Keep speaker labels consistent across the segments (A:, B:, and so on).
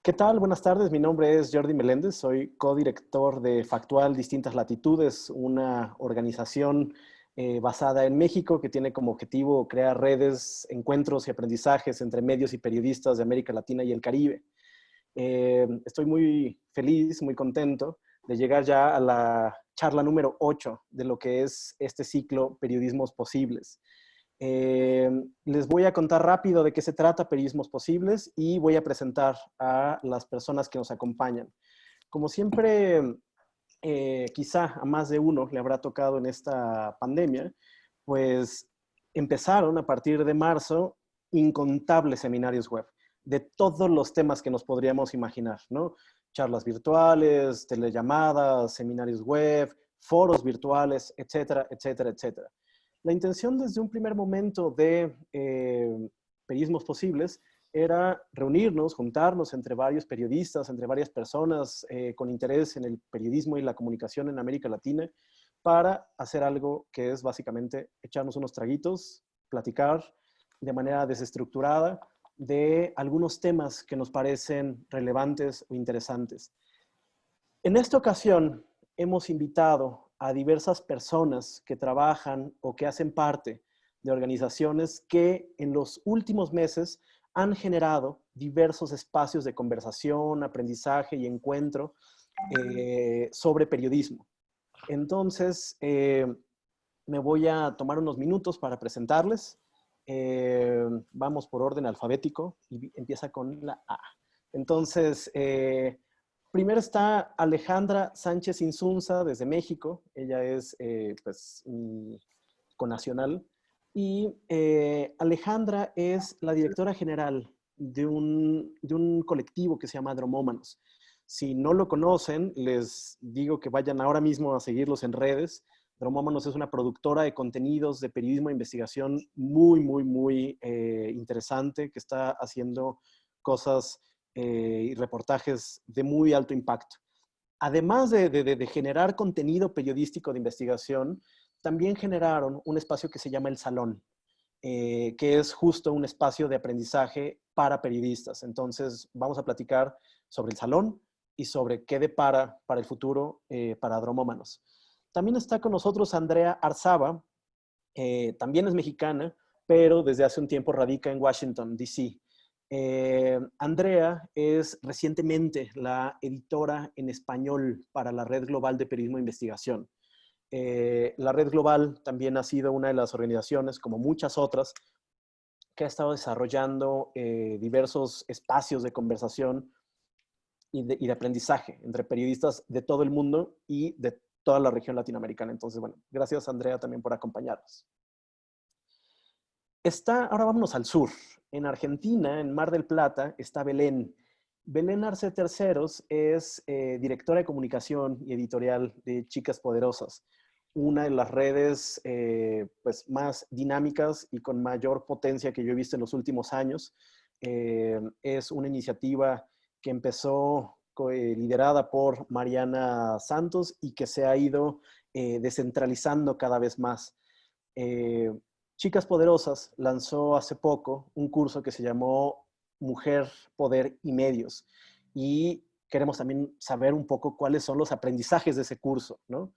A: ¿Qué tal? Buenas tardes. Mi nombre es Jordi Meléndez. Soy codirector de Factual Distintas Latitudes, una organización basada en México que tiene como objetivo crear redes, encuentros y aprendizajes entre medios y periodistas de América Latina y el Caribe. Estoy muy feliz, muy contento de llegar ya a la charla número 8 de lo que es este ciclo Periodismos Posibles. Les voy a contar rápido de qué se trata Periodismos Posibles y voy a presentar a las personas que nos acompañan. Como siempre, quizá a más de uno le habrá tocado en esta pandemia, pues empezaron a partir de marzo incontables seminarios web de todos los temas que nos podríamos imaginar, ¿no? Charlas virtuales, telellamadas, seminarios web, foros virtuales, etcétera, etcétera, etcétera. La intención desde un primer momento de Periodismos Posibles era reunirnos, juntarnos entre varios periodistas, entre varias personas con interés en el periodismo y la comunicación en América Latina para hacer algo que es básicamente echarnos unos traguitos, platicar de manera desestructurada de algunos temas que nos parecen relevantes o interesantes. En esta ocasión hemos invitado a diversas personas que trabajan o que hacen parte de organizaciones que en los últimos meses han generado diversos espacios de conversación, aprendizaje y encuentro sobre periodismo. Entonces, me voy a tomar unos minutos para presentarles. Vamos por orden alfabético y empieza con la A. Entonces, primero está Alejandra Sánchez Insunza desde México. Ella es pues, connacional. Y Alejandra es la directora general de un colectivo que se llama Dromómanos. Si no lo conocen, les digo que vayan ahora mismo a seguirlos en redes. Dromómanos es una productora de contenidos de periodismo e investigación muy interesante que está haciendo cosas y reportajes de muy alto impacto. Además de generar contenido periodístico de investigación, también generaron un espacio que se llama El Salón, que es justo un espacio de aprendizaje para periodistas. Entonces, vamos a platicar sobre El Salón y sobre qué depara para el futuro para Dromómanos. También está con nosotros Andrea Arzaba, también es mexicana, pero desde hace un tiempo radica en Washington, D.C. Andrea es recientemente la editora en español para la Red Global de Periodismo e Investigación. La Red Global también ha sido una de las organizaciones, como muchas otras, que ha estado desarrollando diversos espacios de conversación y de aprendizaje entre periodistas de todo el mundo y de toda la región latinoamericana. Entonces, bueno, gracias Andrea también por acompañarnos. Ahora vámonos al sur. En Argentina, en Mar del Plata, está Belén. Belén Arce Terceros es directora de comunicación y editorial de Chicas Poderosas, una de las redes pues, más dinámicas y con mayor potencia que yo he visto en los últimos años. Es una iniciativa que empezó liderada por Mariana Santos y que se ha ido descentralizando cada vez más. Chicas Poderosas lanzó hace poco un curso que se llamó Mujer, Poder y Medios. Y queremos también saber un poco cuáles son los aprendizajes de ese curso, ¿no?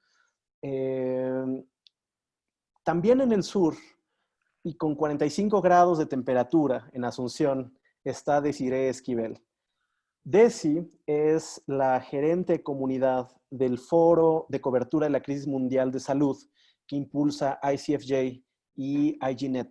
A: También en el sur, y con 45 grados de temperatura en Asunción, está Desiree Esquivel. Desi es la gerente de comunidad del Foro de Cobertura de la Crisis Mundial de Salud que impulsa ICFJ y IGNet.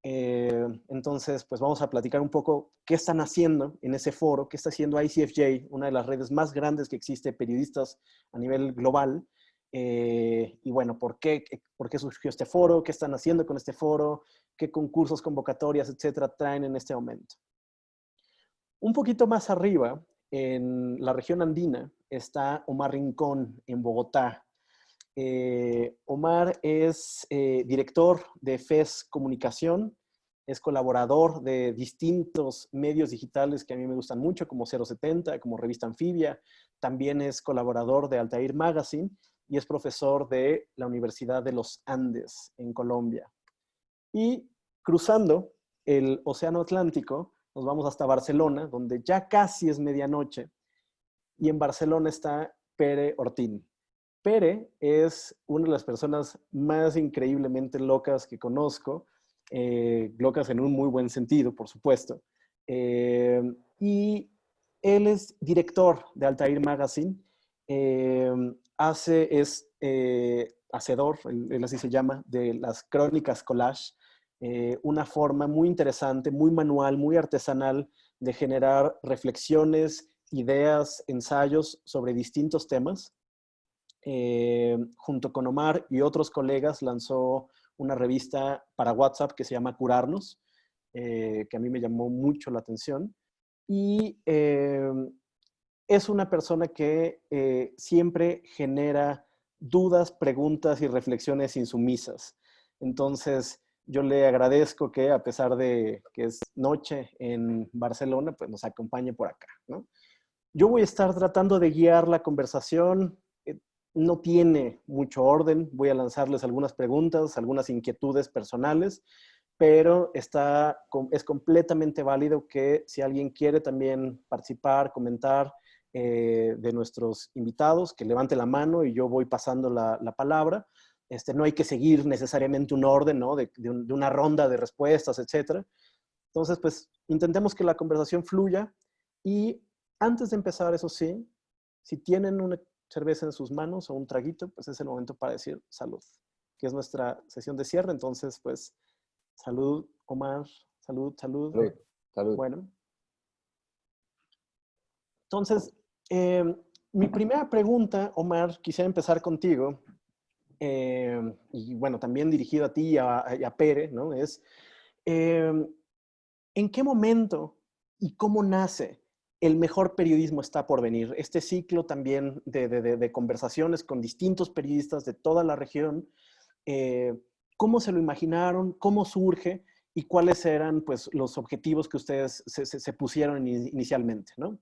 A: Entonces, pues vamos a platicar un poco qué están haciendo en ese foro, qué está haciendo ICFJ, una de las redes más grandes que existe periodistas a nivel global. Y bueno, ¿por qué surgió este foro? ¿Qué están haciendo con este foro? ¿Qué concursos, convocatorias, etcétera, traen en este momento? Un poquito más arriba, en la región andina, está Omar Rincón, en Bogotá. Omar es director de FES Comunicación, es colaborador de distintos medios digitales que a mí me gustan mucho, como 070, como Revista Anfibia. También es colaborador de Altair Magazine y es profesor de la Universidad de los Andes, en Colombia. Y cruzando el Océano Atlántico nos vamos hasta Barcelona, donde ya casi es medianoche, y en Barcelona está Pere Ortín. Pere es una de las personas más increíblemente locas que conozco, locas en un muy buen sentido, por supuesto. Y él es director de Altair Magazine, eh, hacedor, él así se llama, de las crónicas collage, una forma muy interesante, muy manual, muy artesanal de generar reflexiones, ideas, ensayos sobre distintos temas. Junto con Omar y otros colegas lanzó una revista para WhatsApp que se llama Curarnos, que a mí me llamó mucho la atención. Y es una persona que siempre genera dudas, preguntas y reflexiones insumisas. Entonces, yo le agradezco que a pesar de que es noche en Barcelona, pues nos acompañe por acá, ¿no? Yo voy a estar tratando de guiar la conversación. No tiene mucho orden. Voy a lanzarles algunas preguntas, algunas inquietudes personales, pero es completamente válido que si alguien quiere también participar, comentar de nuestros invitados, que levante la mano y yo voy pasando la palabra. No hay que seguir necesariamente un orden, ¿no? De una ronda de respuestas, etcétera. Entonces, pues intentemos que la conversación fluya y antes de empezar, eso sí, si tienen una cerveza en sus manos o un traguito, pues es el momento para decir salud, que es nuestra sesión de cierre. Entonces, pues, salud, Omar, salud, salud.
B: Salud, salud.
A: Bueno, entonces, eh, mi primera pregunta, Omar, quisiera empezar contigo, y bueno, también dirigido a ti y a Pere, ¿no? Eh, ¿En qué momento y cómo nace el mejor periodismo está por venir? Este ciclo también de conversaciones con distintos periodistas de toda la región, eh, ¿cómo se lo imaginaron? ¿Cómo surge? ¿Y cuáles eran pues, los objetivos que ustedes se pusieron inicialmente, ¿no?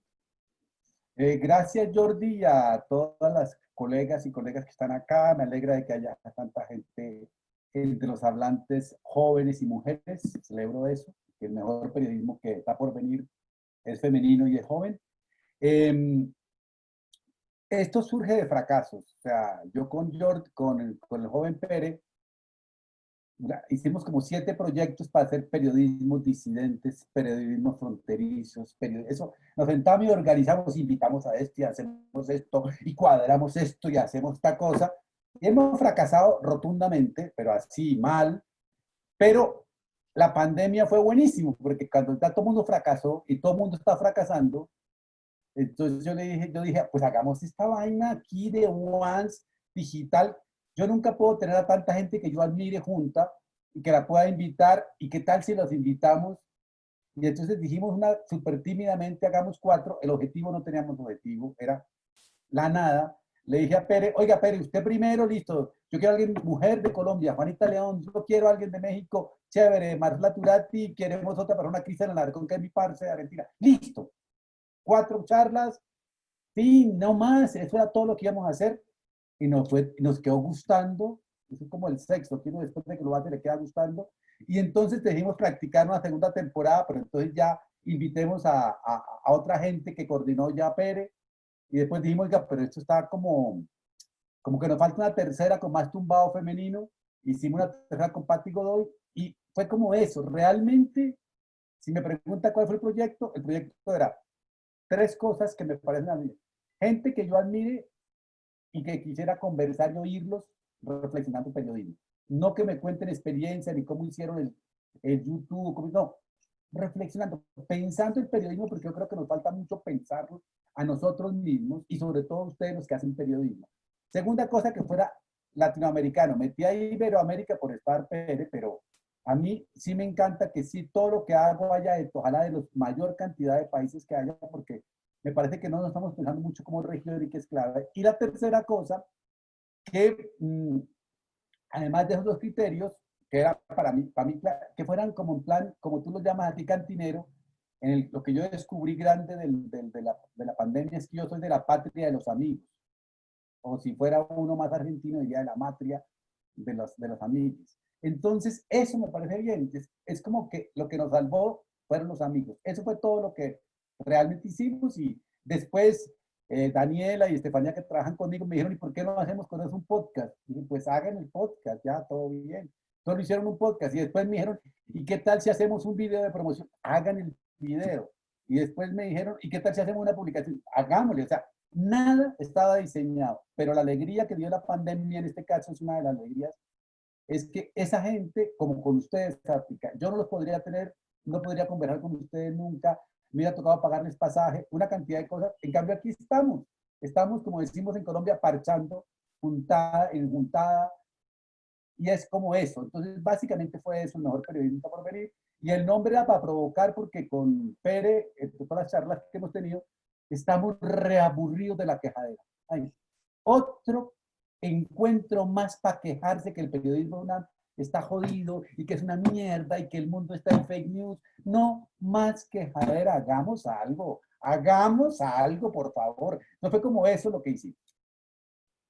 C: Gracias, Jordi, y a todas las colegas y colegas que están acá. Me alegra de que haya tanta gente entre los hablantes jóvenes y mujeres. Celebro eso, que el mejor periodismo que está por venir es femenino y es joven. Esto surge de fracasos. O sea, yo con Jordi, con el joven Pere, hicimos como 7 proyectos para hacer periodismos disidentes, periodismos fronterizos, eso. Nos sentamos y organizamos, invitamos a esto y hacemos esto y cuadramos esto y hacemos esta cosa. Y hemos fracasado rotundamente, pero así mal. Pero la pandemia fue buenísimo, porque cuando ya todo el mundo fracasó y todo el mundo está fracasando, entonces yo dije, pues hagamos esta vaina aquí de once digital. Yo nunca puedo tener a tanta gente que yo admire junta y que la pueda invitar. ¿Y qué tal si los invitamos? Y entonces dijimos súper tímidamente, hagamos 4. El objetivo no teníamos objetivo, era la nada. Le dije a Pere, oiga Pere, usted primero, listo. Yo quiero a alguien, mujer de Colombia, Juanita León. Yo quiero a alguien de México, chévere, Marla Turati. Queremos otra persona, Cristian Alarcón, que es mi parce de Argentina. Listo. 4 charlas, fin, no más. Eso era todo lo que íbamos a hacer. Y nos quedó gustando. Eso es como el sexo, que uno después de que lo hace le queda gustando. Y entonces decidimos practicar una segunda temporada, pero entonces ya invitemos a otra gente que coordinó ya Pere. Y después dijimos, oiga, pero esto está como que nos falta una tercera con más tumbado femenino. Hicimos una tercera con Patti Godoy. Y fue como eso. Realmente, si me pregunta cuál fue el proyecto era 3 cosas que me parecen a mí. Gente que yo admire y que quisiera conversar y oírlos reflexionando periodismo. No que me cuenten experiencia ni cómo hicieron el YouTube, cómo, no, reflexionando, pensando el periodismo, porque yo creo que nos falta mucho pensarlo a nosotros mismos y sobre todo a ustedes los que hacen periodismo. Segunda cosa, que fuera latinoamericano. Metí ahí Iberoamérica por estar Pérez, pero a mí sí me encanta que sí todo lo que hago haya de, ojalá de la mayor cantidad de países que haya, porque me parece que no nos estamos pensando mucho como región y que es clave. Y la tercera cosa, que además de esos 2 criterios, que era para mí que fueran como un plan, como tú lo llamas a ti, cantinero, lo que yo descubrí grande de la pandemia es que yo soy de la patria de los amigos, o si fuera uno más argentino, diría de la matria de los amigos. Entonces, eso me parece bien, es como que lo que nos salvó fueron los amigos. Eso fue todo lo que realmente hicimos y después Daniela y Estefanía que trabajan conmigo me dijeron, ¿y por qué no hacemos con eso un podcast? Y dije, pues hagan el podcast, ya, todo bien. Entonces hicieron un podcast y después me dijeron, ¿y qué tal si hacemos un video de promoción? Hagan el video. Y después me dijeron, ¿y qué tal si hacemos una publicación? Hagámosle, o sea, nada estaba diseñado, pero la alegría que dio la pandemia en este caso es una de las alegrías, es que esa gente, como con ustedes, África, yo no los podría tener, no podría conversar con ustedes nunca, me hubiera tocado pagarles pasaje, una cantidad de cosas. En cambio, aquí estamos, como decimos en Colombia, parchando, juntada, en juntada, y es como eso. Entonces, básicamente fue eso, el mejor periodista por venir. Y el nombre era para provocar, porque con Pere, en todas las charlas que hemos tenido, estamos reaburridos de la quejadera. Ay, otro encuentro más para quejarse que el periodismo está jodido y que es una mierda y que el mundo está en fake news. No más quejadera, hagamos algo, por favor. No fue como eso lo que hicimos.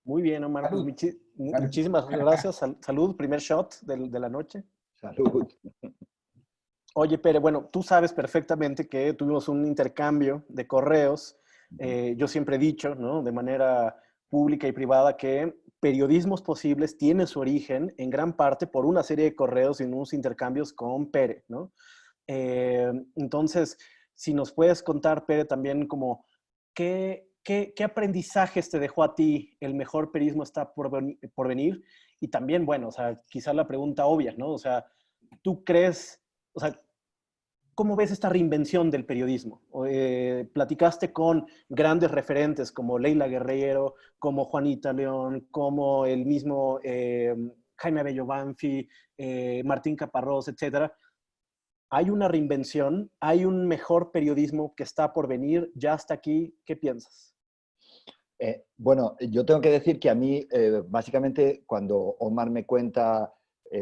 A: Muy bien, Omar. Pues
C: Salud.
A: muchísimas gracias. Salud, primer shot de la noche.
B: Salud.
A: Oye, Pere, bueno, tú sabes perfectamente que tuvimos un intercambio de correos. Yo siempre he dicho, ¿no? De manera pública y privada que Periodismos Posibles tiene su origen en gran parte por una serie de correos y unos intercambios con Pere, ¿no? Entonces, si nos puedes contar, Pere, también como qué aprendizajes te dejó a ti el mejor periodismo está por venir. Y también, bueno, o sea, quizás la pregunta obvia, ¿no? O sea, ¿tú crees, o sea, cómo ves esta reinvención del periodismo? Platicaste con grandes referentes como Leila Guerrero, como Juanita León, como el mismo Jaime Abello Banfi, Martín Caparrós, etcétera. ¿Hay una reinvención? ¿Hay un mejor periodismo que está por venir? ¿Ya está aquí? ¿Qué piensas?
B: Bueno, yo tengo que decir que a mí, básicamente, cuando Omar me cuenta,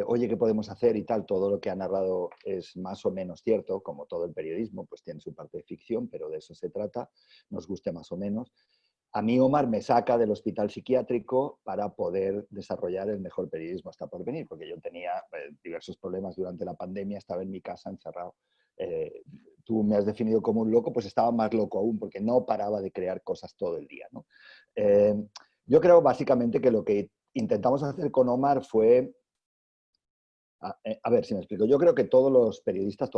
B: oye, ¿qué podemos hacer y tal? Todo lo que ha narrado es más o menos cierto, como todo el periodismo, pues tiene su parte de ficción, pero de eso se trata, nos guste más o menos. A mí Omar me saca del hospital psiquiátrico para poder desarrollar el mejor periodismo hasta por venir, porque yo tenía diversos problemas durante la pandemia, estaba en mi casa encerrado. Tú me has definido como un loco, pues estaba más loco aún, porque no paraba de crear cosas todo el día, ¿no? Yo creo básicamente que lo que intentamos hacer con Omar fue... A ver si me explico. Yo creo que todos los periodistas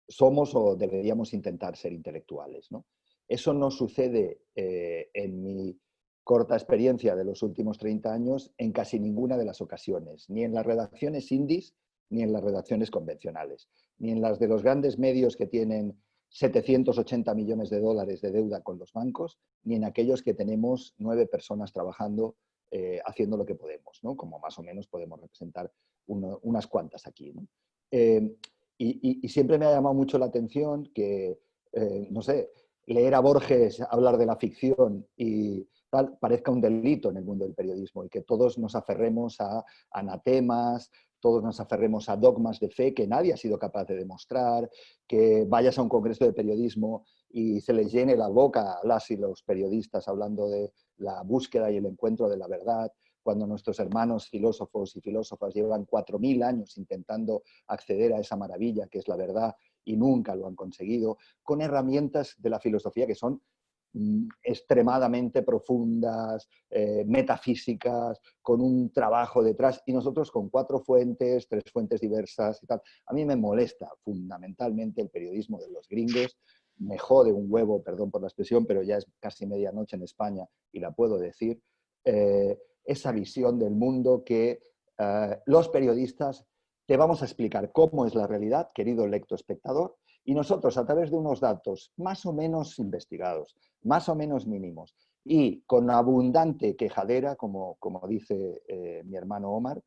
B: somos o deberíamos intentar ser intelectuales, ¿no? Eso no sucede en mi corta experiencia de los últimos 30 años en casi ninguna de las ocasiones, ni en las redacciones indies, ni en las redacciones convencionales, ni en las de los grandes medios que tienen 780 millones de dólares de deuda con los bancos, ni en aquellos que tenemos 9 personas trabajando haciendo lo que podemos, ¿no? Como más o menos podemos representar unas cuantas aquí, ¿no? Y siempre me ha llamado mucho la atención que, no sé, leer a Borges, hablar de la ficción y tal, parezca un delito en el mundo del periodismo y que todos nos aferremos a anatemas, todos nos aferremos a dogmas de fe que nadie ha sido capaz de demostrar, que vayas a un congreso de periodismo y se les llene la boca a las y los periodistas hablando de la búsqueda y el encuentro de la verdad, cuando nuestros hermanos filósofos y filósofas llevan 4000 años intentando acceder a esa maravilla que es la verdad y nunca lo han conseguido, con herramientas de la filosofía que son extremadamente profundas, metafísicas, con un trabajo detrás, y nosotros con 4 fuentes, 3 fuentes diversas y tal. A mí me molesta fundamentalmente el periodismo de los gringos, me jode un huevo, perdón por la expresión, pero ya es casi medianoche en España y la puedo decir, esa visión del mundo que los periodistas te vamos a explicar cómo es la realidad, querido lectoespectador, y nosotros a través de unos datos más o menos investigados, más o menos mínimos, y con abundante quejadera, como dice mi hermano Omar,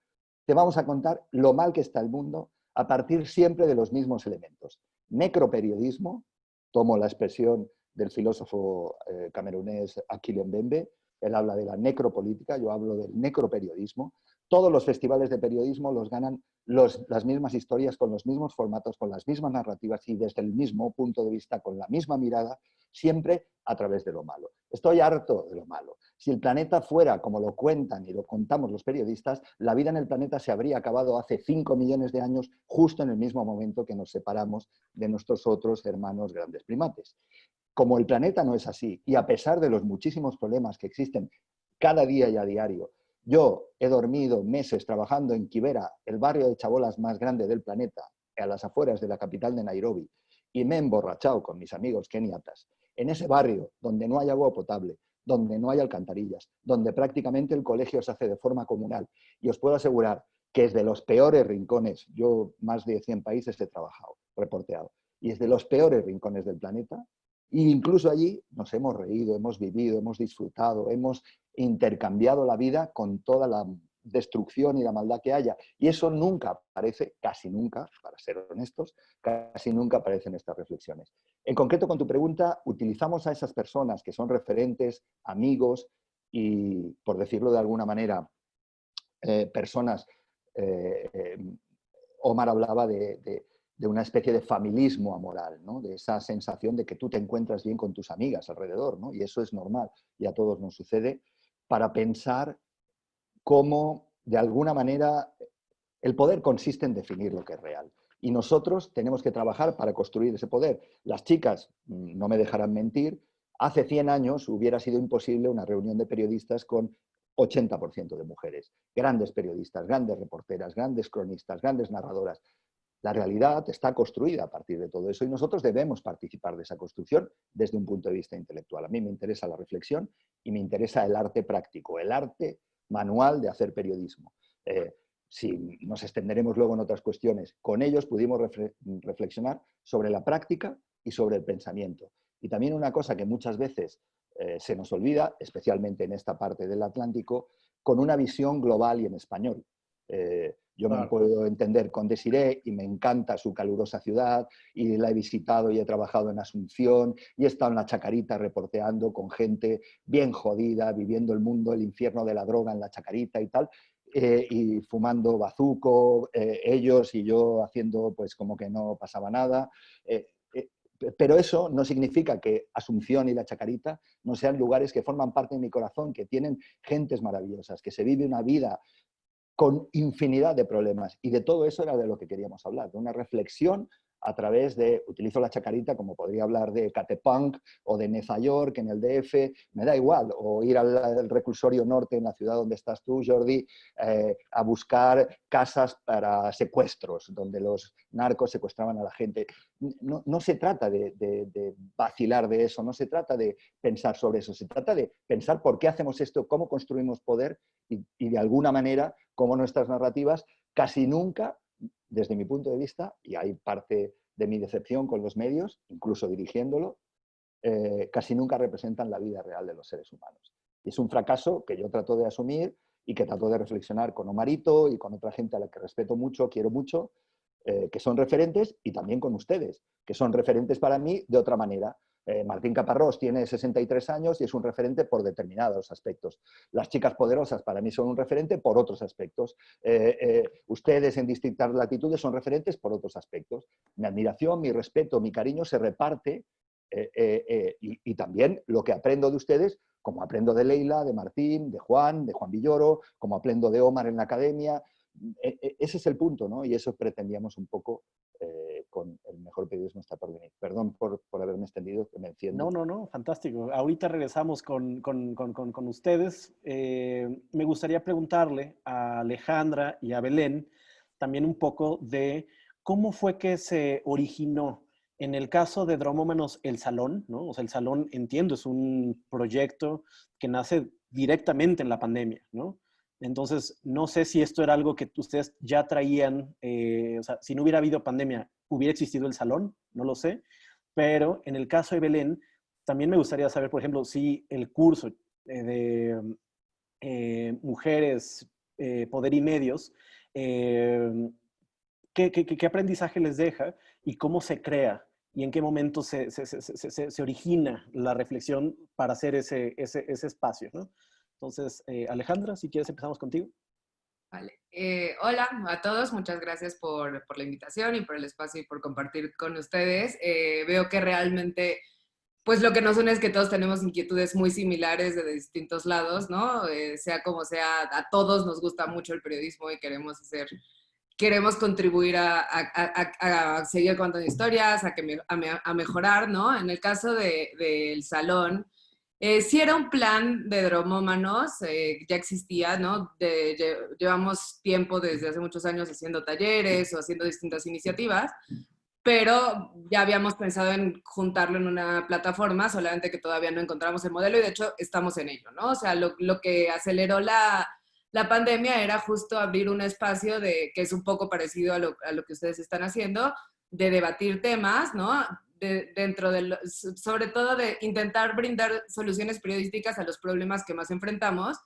B: te vamos a contar lo mal que está el mundo a partir siempre de los mismos elementos. Necroperiodismo, tomo la expresión del filósofo camerunés Achille Mbembe, él habla de la necropolítica, yo hablo del necroperiodismo. Todos los festivales de periodismo los ganan las mismas historias, con los mismos formatos, con las mismas narrativas y desde el mismo punto de vista, con la misma mirada, siempre a través de lo malo. Estoy harto de lo malo. Si el planeta fuera como lo cuentan y lo contamos los periodistas, la vida en el planeta se habría acabado hace 5 millones de años, justo en el mismo momento que nos separamos de nuestros otros hermanos grandes primates. Como el planeta no es así, y a pesar de los muchísimos problemas que existen cada día y a diario, yo he dormido meses trabajando en Kibera, el barrio de chabolas más grande del planeta, a las afueras de la capital de Nairobi, y me he emborrachado con mis amigos keniatas, en ese barrio donde no hay agua potable, donde no hay alcantarillas, donde prácticamente el colegio se hace de forma comunal. Y os puedo asegurar que es de los peores rincones, yo más de 100 países he trabajado, reporteado, y es de los peores rincones del planeta. E incluso allí nos hemos reído, hemos vivido, hemos disfrutado, hemos intercambiado la vida con toda la destrucción y la maldad que haya. Y eso nunca aparece, casi nunca, para ser honestos, casi nunca aparecen estas reflexiones. En concreto, con tu pregunta, utilizamos a esas personas que son referentes, amigos y, por decirlo de alguna manera, personas... Omar hablaba de una especie de familismo amoral, ¿no? De esa sensación de que tú te encuentras bien con tus amigas alrededor, ¿no? Y eso es normal y a todos nos sucede, para pensar cómo, de alguna manera, el poder consiste en definir lo que es real. Y nosotros tenemos que trabajar para construir ese poder. Las chicas, no me dejarán mentir, hace 100 años hubiera sido imposible una reunión de periodistas con 80% de mujeres. Grandes periodistas, grandes reporteras, grandes cronistas, grandes narradoras. La realidad está construida a partir de todo eso y nosotros debemos participar de esa construcción desde un punto de vista intelectual. A mí me interesa la reflexión y me interesa el arte práctico, el arte manual de hacer periodismo. Si nos extenderemos luego en otras cuestiones, con ellos pudimos reflexionar sobre la práctica y sobre el pensamiento. Y también una cosa que muchas veces se nos olvida, especialmente en esta parte del Atlántico, con una visión global y en español. Yo me puedo entender con Desiree y me encanta su calurosa ciudad y la he visitado y he trabajado en Asunción y he estado en la Chacarita reporteando con gente bien jodida, viviendo el mundo, el infierno de la droga en la Chacarita y tal, y fumando bazuco, ellos y yo haciendo pues como que no pasaba nada. Pero eso no significa que Asunción y la Chacarita no sean lugares que forman parte de mi corazón, que tienen gentes maravillosas, que se vive una vida con infinidad de problemas. Y de todo eso era de lo que queríamos hablar, de una reflexión a través de, utilizo la Chacarita como podría hablar de Catepunk o de Neza York en el DF, me da igual, o ir al reclusorio norte en la ciudad donde estás tú, Jordi, a buscar casas para secuestros, donde los narcos secuestraban a la gente. No se trata de vacilar de eso, no se trata de pensar sobre eso, se trata de pensar por qué hacemos esto, cómo construimos poder y de alguna manera cómo nuestras narrativas casi nunca, desde mi punto de vista, y hay parte de mi decepción con los medios, incluso dirigiéndolo, casi nunca representan la vida real de los seres humanos. Y es un fracaso que yo trato de asumir y que trato de reflexionar con Omarito y con otra gente a la que respeto mucho, quiero mucho, que son referentes, y también con ustedes, que son referentes para mí de otra manera. Martín Caparrós tiene 63 años y es un referente por determinados aspectos. Las chicas poderosas para mí son un referente por otros aspectos. Ustedes en distintas latitudes son referentes por otros aspectos. Mi admiración, mi respeto, mi cariño se reparte y también lo que aprendo de ustedes, como aprendo de Leila, de Martín, de Juan Villoro, como aprendo de Omar en la academia. Ese es el punto, ¿no? Y eso pretendíamos un poco con el mejor periodismo está por venir. Perdón por haberme extendido, que me enciendo.
A: No, fantástico. Ahorita regresamos con ustedes. Me gustaría preguntarle a Alejandra y a Belén también un poco de cómo fue que se originó. En el caso de Dromómanos, el Salón, ¿no? O sea, el Salón, entiendo, es un proyecto que nace directamente en la pandemia, ¿no? Entonces, no sé si esto era algo que ustedes ya traían, o sea, si no hubiera habido pandemia, ¿hubiera existido el Salón? No lo sé. Pero en el caso de Belén, también me gustaría saber, por ejemplo, si el curso de Mujeres, Poder y Medios, ¿qué aprendizaje les deja y cómo se crea y en qué momento se origina la reflexión para hacer ese espacio, ¿no? Entonces, Alejandra, si quieres empezamos contigo.
D: Vale. Hola a todos, muchas gracias por la invitación y por el espacio y por compartir con ustedes. Veo que realmente pues lo que nos une es que todos tenemos inquietudes muy similares de distintos lados, ¿no? Sea como sea, a todos nos gusta mucho el periodismo y queremos contribuir a seguir contando historias, a mejorar, ¿no? En el caso del salón, sí era un plan de dromómanos, ya existía, ¿no? Llevamos tiempo desde hace muchos años haciendo talleres o haciendo distintas iniciativas, pero ya habíamos pensado en juntarlo en una plataforma, solamente que todavía no encontramos el modelo y de hecho estamos en ello, ¿no? O sea, lo que aceleró la pandemia era justo abrir un espacio que es un poco parecido a lo que ustedes están haciendo, de debatir temas, ¿no? Sobre todo de intentar brindar soluciones periodísticas a los problemas que más enfrentamos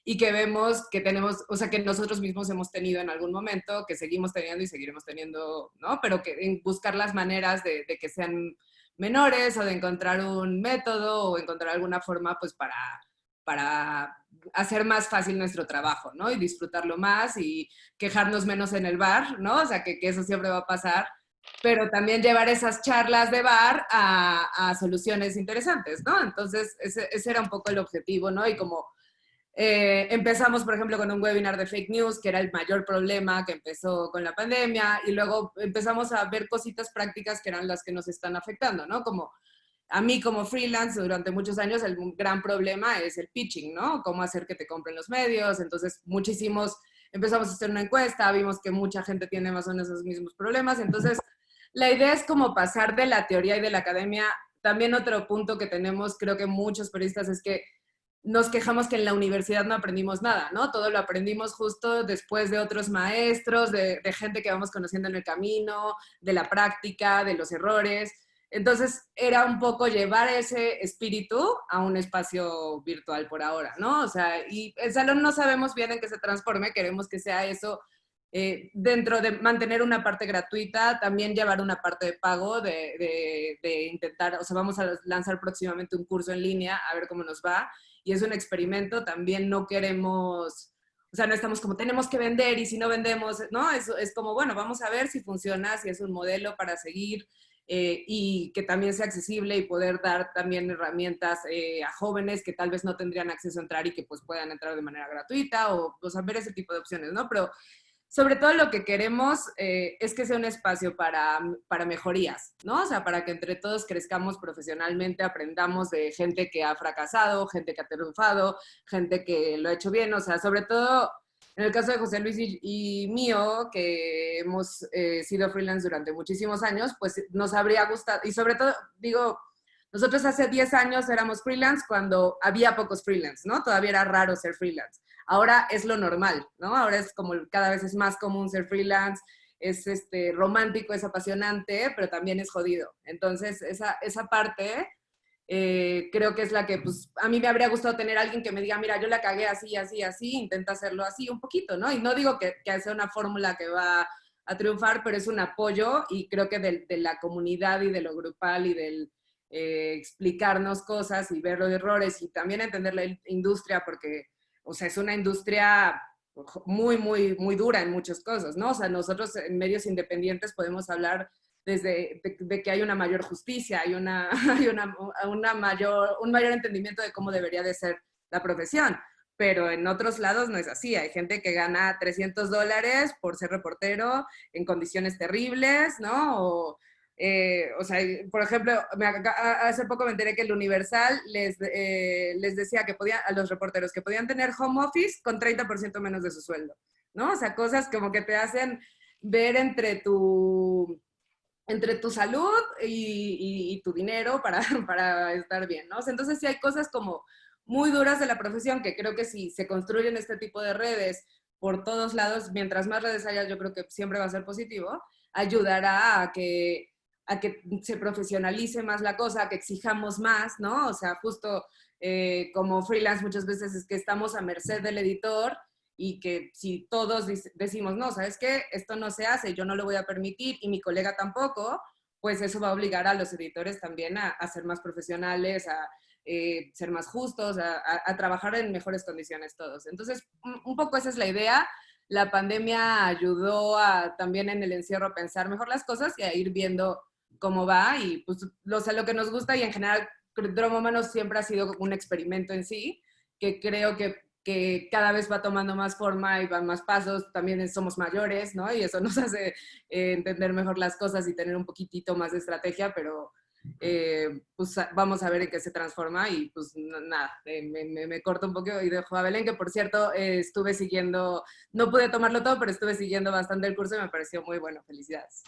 D: y que vemos que tenemos, o sea, que nosotros mismos hemos tenido en algún momento, que seguimos teniendo y seguiremos teniendo, ¿no? Pero que en buscar las maneras de que sean menores o de encontrar un método o encontrar alguna forma, pues, para hacer más fácil nuestro trabajo, ¿no? Y disfrutarlo más y quejarnos menos en el bar, ¿no? O sea, que eso siempre va a pasar, pero también llevar esas charlas de bar a soluciones interesantes, ¿no? Entonces, ese era un poco el objetivo, ¿no? Y como empezamos, por ejemplo, con un webinar de fake news, que era el mayor problema que empezó con la pandemia, y luego empezamos a ver cositas prácticas que eran las que nos están afectando, ¿no? Como a mí como freelance durante muchos años el gran problema es el pitching, ¿no? Cómo hacer que te compren los medios. Entonces, empezamos a hacer una encuesta, vimos que mucha gente tiene más o menos esos mismos problemas. Entonces, la idea es como pasar de la teoría y de la academia. También otro punto que tenemos, creo que muchos periodistas, es que nos quejamos que en la universidad no aprendimos nada, ¿no? Todo lo aprendimos justo después de otros maestros, de gente que vamos conociendo en el camino, de la práctica, de los errores. Entonces, era un poco llevar ese espíritu a un espacio virtual por ahora, ¿no? O sea, y el salón no sabemos bien en qué se transforme, queremos que sea eso, dentro de mantener una parte gratuita, también llevar una parte de pago, de intentar, o sea, vamos a lanzar próximamente un curso en línea, a ver cómo nos va, y es un experimento, también no queremos, o sea, no estamos como tenemos que vender y si no vendemos, ¿no? Es como, bueno, vamos a ver si funciona, si es un modelo para seguir, y que también sea accesible y poder dar también herramientas a jóvenes que tal vez no tendrían acceso a entrar y que pues puedan entrar de manera gratuita o sea, ver ese tipo de opciones, ¿no? Pero sobre todo lo que queremos es que sea un espacio para mejorías, ¿no? O sea, para que entre todos crezcamos profesionalmente, aprendamos de gente que ha fracasado, gente que ha triunfado, gente que lo ha hecho bien, o sea, sobre todo en el caso de José Luis y mío, que hemos sido freelance durante muchísimos años, pues nos habría gustado, y sobre todo, digo, nosotros hace 10 años éramos freelance cuando había pocos freelance, ¿no? Todavía era raro ser freelance. Ahora es lo normal, ¿no? Ahora es como cada vez es más común ser freelance, es romántico, es apasionante, pero también es jodido. Entonces, esa parte creo que es la que, pues, a mí me habría gustado tener a alguien que me diga, mira, yo la cagué así, así, así, intenta hacerlo así un poquito, ¿no? Y no digo que sea una fórmula que va a triunfar, pero es un apoyo y creo que de la comunidad y de lo grupal y del explicarnos cosas y ver los errores y también entender la industria, porque, o sea, es una industria muy, muy, muy dura en muchas cosas, ¿no? O sea, nosotros en medios independientes podemos hablar desde de que hay una mayor justicia, hay, hay un mayor entendimiento de cómo debería de ser la profesión, pero en otros lados no es así. Hay gente que gana $300 por ser reportero en condiciones terribles, ¿no? O sea, por ejemplo, hace poco me enteré que el Universal les decía que podían, a los reporteros que podían tener home office con 30% menos de su sueldo, ¿no? O sea, cosas como que te hacen ver entre tu salud y tu dinero para estar bien, ¿no? O sea, entonces sí hay cosas como muy duras de la profesión que creo que si se construyen este tipo de redes por todos lados, mientras más redes haya, yo creo que siempre va a ser positivo, ayudará a que se profesionalice más la cosa, a que exijamos más, ¿no? O sea, justo como freelance muchas veces es que estamos a merced del editor y que si todos decimos, no, ¿sabes qué? Esto no se hace, yo no lo voy a permitir y mi colega tampoco, pues eso va a obligar a los editores también a ser más profesionales, a ser más justos, a trabajar en mejores condiciones todos. Entonces, un poco esa es la idea. La pandemia ayudó también en el encierro a pensar mejor las cosas y a ir viendo cómo va y pues lo que nos gusta y en general Drama Humano siempre ha sido un experimento en sí, que creo que cada vez va tomando más forma y van más pasos, también somos mayores, ¿no? Y eso nos hace entender mejor las cosas y tener un poquitito más de estrategia, pero pues vamos a ver en qué se transforma y pues nada, me corto un poco y dejo a Belén, que por cierto estuve siguiendo, no pude tomarlo todo, pero estuve siguiendo bastante el curso y me pareció muy bueno, felicidades.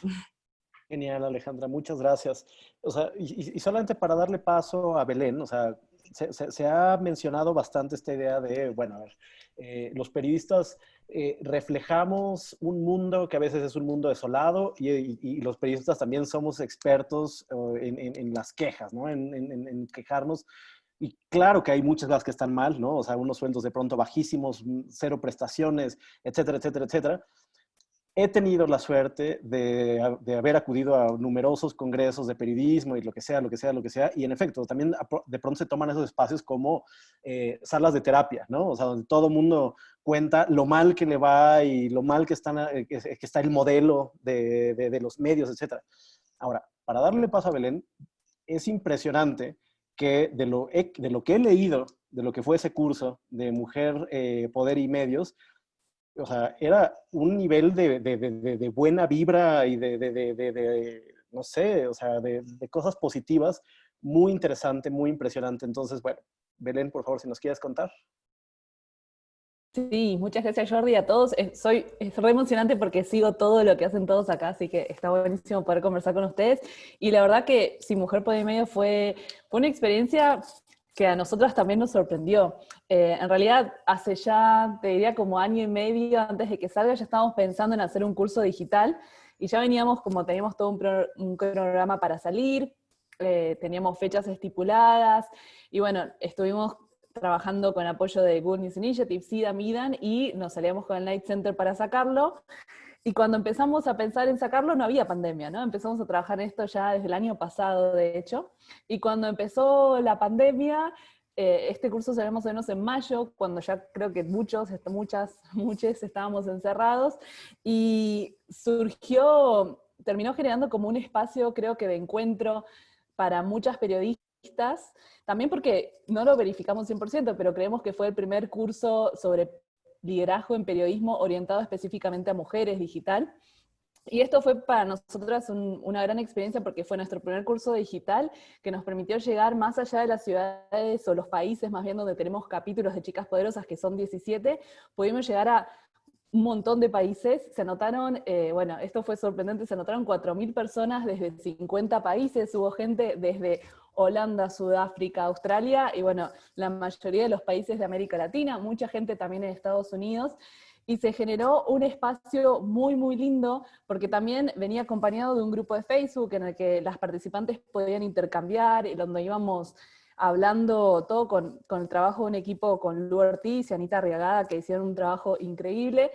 A: Genial, Alejandra, muchas gracias. O sea, y solamente para darle paso a Belén, o sea, se ha mencionado bastante esta idea de, bueno, a ver, los periodistas reflejamos un mundo que a veces es un mundo desolado y los periodistas también somos expertos en las quejas, ¿no? En quejarnos. Y claro que hay muchas cosas que están mal, ¿no? O sea, unos sueldos de pronto bajísimos, cero prestaciones, etcétera, etcétera, etcétera. He tenido la suerte de haber acudido a numerosos congresos de periodismo y lo que sea, lo que sea, lo que sea, y en efecto, también de pronto se toman esos espacios como salas de terapia, ¿no? O sea, donde todo el mundo cuenta lo mal que le va y lo mal que está el modelo de los medios, etc. Ahora, para darle paso a Belén, es impresionante que de lo que he leído, de lo que fue ese curso de Mujer, Poder y Medios, o sea, era un nivel de buena vibra y no sé, o sea, de cosas positivas muy interesante, muy impresionante. Entonces, bueno, Belén, por favor, si nos quieres contar.
E: Sí, muchas gracias Jordi, a todos. Es re emocionante porque sigo todo lo que hacen todos acá, así que está buenísimo poder conversar con ustedes. Y la verdad que Si Mujer Poder y Medio fue una experiencia que a nosotras también nos sorprendió. En realidad, hace ya, te diría, como año y medio antes de que salga, ya estábamos pensando en hacer un curso digital y ya veníamos, como teníamos todo un cronograma para salir, teníamos fechas estipuladas y bueno, estuvimos trabajando con apoyo de Google News Initiative, SIDA, Midan, y nos salíamos con el Night Center para sacarlo. Y cuando empezamos a pensar en sacarlo, no había pandemia, ¿no? Empezamos a trabajar en esto ya desde el año pasado, de hecho. Y cuando empezó la pandemia, este curso salió más o menos en mayo, cuando ya creo que muchos estábamos encerrados, y terminó generando como un espacio, creo que de encuentro para muchas periodistas, también porque no lo verificamos 100%, pero creemos que fue el primer curso sobre liderazgo en periodismo orientado específicamente a mujeres digital. Y esto fue para nosotras una gran experiencia porque fue nuestro primer curso digital que nos permitió llegar más allá de las ciudades o los países más bien donde tenemos capítulos de Chicas Poderosas, que son 17, pudimos llegar a un montón de países. Se anotaron, bueno, esto fue sorprendente, se anotaron 4.000 personas desde 50 países, hubo gente desde Holanda, Sudáfrica, Australia, y bueno, la mayoría de los países de América Latina, mucha gente también en Estados Unidos, y se generó un espacio muy, muy lindo, porque también venía acompañado de un grupo de Facebook en el que las participantes podían intercambiar, y donde íbamos hablando todo con el trabajo de un equipo con Lu Ortiz y Anita Arriagada, que hicieron un trabajo increíble.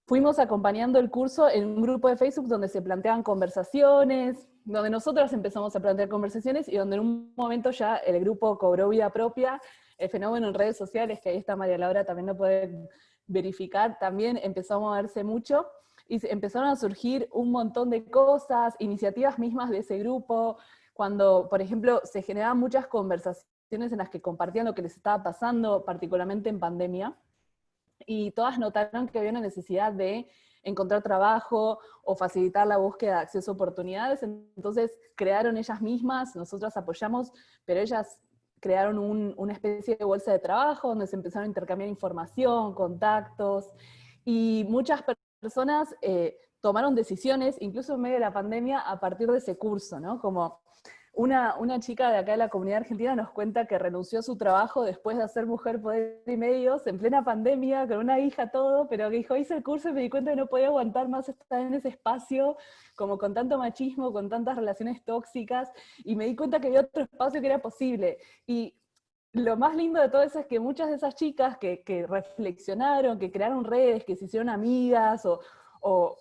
E: Fuimos acompañando el curso en un grupo de Facebook donde se planteaban conversaciones, donde nosotras empezamos a plantear conversaciones y donde en un momento ya el grupo cobró vida propia. El fenómeno en redes sociales, que ahí está María Laura, también lo puede verificar, también empezó a moverse mucho y empezaron a surgir un montón de cosas, iniciativas mismas de ese grupo, cuando, por ejemplo, se generaban muchas conversaciones en las que compartían lo que les estaba pasando, particularmente en pandemia, y todas notaron que había una necesidad de encontrar trabajo o facilitar la búsqueda de acceso a oportunidades, entonces crearon ellas mismas, nosotras apoyamos, pero ellas crearon una especie de bolsa de trabajo donde se empezaron a intercambiar información, contactos, y muchas personas tomaron decisiones, incluso en medio de la pandemia, a partir de ese curso, ¿no? Como una chica de acá de la comunidad argentina nos cuenta que renunció a su trabajo después de hacer Mujer, Poder y Medios, en plena pandemia, con una hija, todo, pero que dijo, hice el curso y me di cuenta que no podía aguantar más estar en ese espacio, como con tanto machismo, con tantas relaciones tóxicas, y me di cuenta que había otro espacio que era posible. Y lo más lindo de todo eso es que muchas de esas chicas que reflexionaron, que crearon redes, que se hicieron amigas, o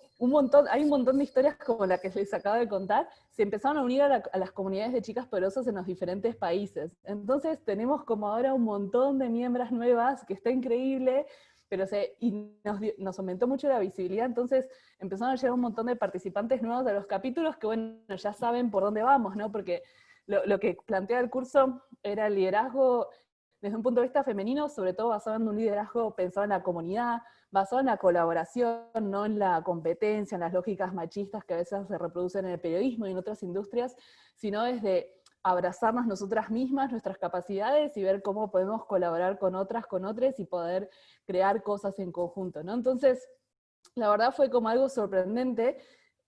E: hay un montón de historias como la que les acabo de contar, se empezaron a unir a las comunidades de chicas poderosas en los diferentes países. Entonces tenemos como ahora un montón de miembros nuevas, que está increíble, pero nos aumentó mucho la visibilidad, entonces empezaron a llegar un montón de participantes nuevos de los capítulos que, bueno, ya saben por dónde vamos, ¿no? Porque lo que plantea el curso era el liderazgo desde un punto de vista femenino, sobre todo basado en un liderazgo pensado en la comunidad, basado en la colaboración, no en la competencia, en las lógicas machistas que a veces se reproducen en el periodismo y en otras industrias, sino desde abrazarnos nosotras mismas, nuestras capacidades y ver cómo podemos colaborar con otras, con otros y poder crear cosas en conjunto, ¿no? Entonces, la verdad fue como algo sorprendente.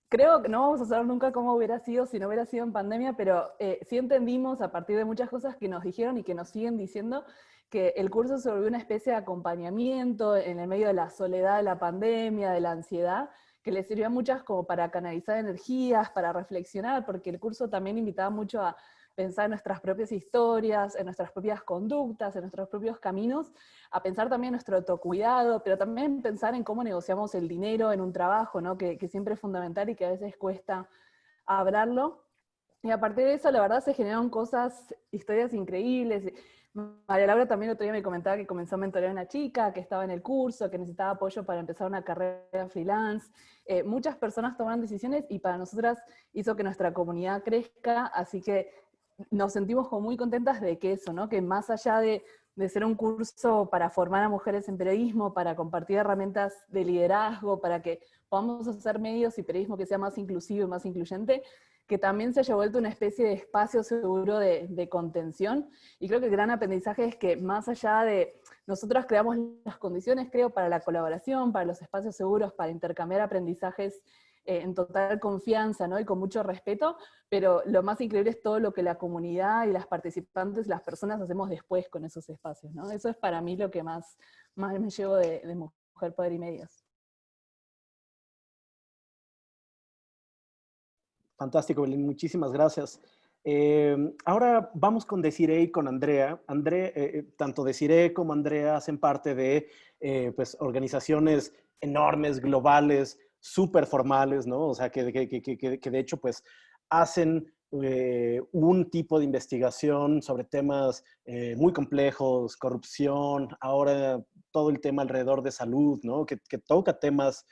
E: Creo que no vamos a saber nunca cómo hubiera sido si no hubiera sido en pandemia, pero sí entendimos a partir de muchas cosas que nos dijeron y que nos siguen diciendo que el curso se volvió una especie de acompañamiento en el medio de la soledad de la pandemia, de la ansiedad, que les sirvió a muchas como para canalizar energías, para reflexionar, porque el curso también invitaba mucho a pensar en nuestras propias historias, en nuestras propias conductas, en nuestros propios caminos, a pensar también en nuestro autocuidado, pero también pensar en cómo negociamos el dinero en un trabajo, ¿no? Que siempre es fundamental y que a veces cuesta hablarlo. Y a partir de eso, la verdad, se generaron cosas, historias increíbles. María Laura también el otro día me comentaba que comenzó a mentorear a una chica que estaba en el curso, que necesitaba apoyo para empezar una carrera freelance. Muchas personas tomaron decisiones y para nosotras hizo que nuestra comunidad crezca, así que nos sentimos como muy contentas de que eso, ¿no? Que más allá de ser un curso para formar a mujeres en periodismo, para compartir herramientas de liderazgo, para que podamos hacer medios y periodismo que sea más inclusivo y más incluyente, que también se haya vuelto una especie de espacio seguro de contención. Y creo que el gran aprendizaje es que más allá de nosotros creamos las condiciones, creo, para la colaboración, para los espacios seguros, para intercambiar aprendizajes en total confianza, ¿no? Y con mucho respeto, pero lo más increíble es todo lo que la comunidad y las participantes, las personas hacemos después con esos espacios, ¿no? Eso es para mí lo que más me llevo de Mujer, Poder y Medios.
A: Fantástico, Belén, muchísimas gracias. Ahora vamos con Desiree y con Andrea. Tanto Desiree como Andrea hacen parte de pues, organizaciones enormes, globales, súper formales, ¿no? O sea, que de hecho pues hacen un tipo de investigación sobre temas muy complejos, corrupción, ahora todo el tema alrededor de salud, ¿no? Que toca temas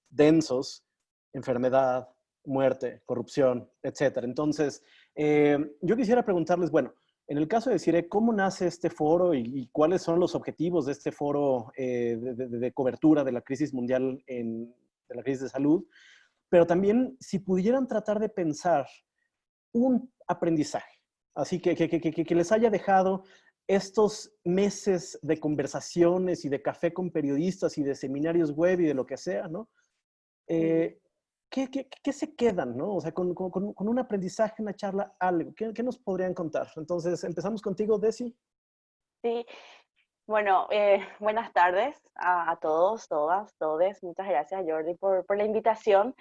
A: densos, enfermedad, muerte, corrupción, etcétera. Entonces, yo quisiera preguntarles, bueno, en el caso de CIRE, ¿cómo nace este foro y cuáles son los objetivos de este foro de cobertura de la crisis mundial, de la crisis de salud? Pero también, si pudieran tratar de pensar un aprendizaje, así que les haya dejado estos meses de conversaciones y de café con periodistas y de seminarios web y de lo que sea, ¿no? ¿Qué se quedan, ¿no? O sea, con un aprendizaje, una charla, algo. ¿Qué nos podrían contar? Entonces, empezamos contigo, Desi.
F: Sí, bueno, buenas tardes a todos, todas, todes. Muchas gracias, Jordi, por la invitación.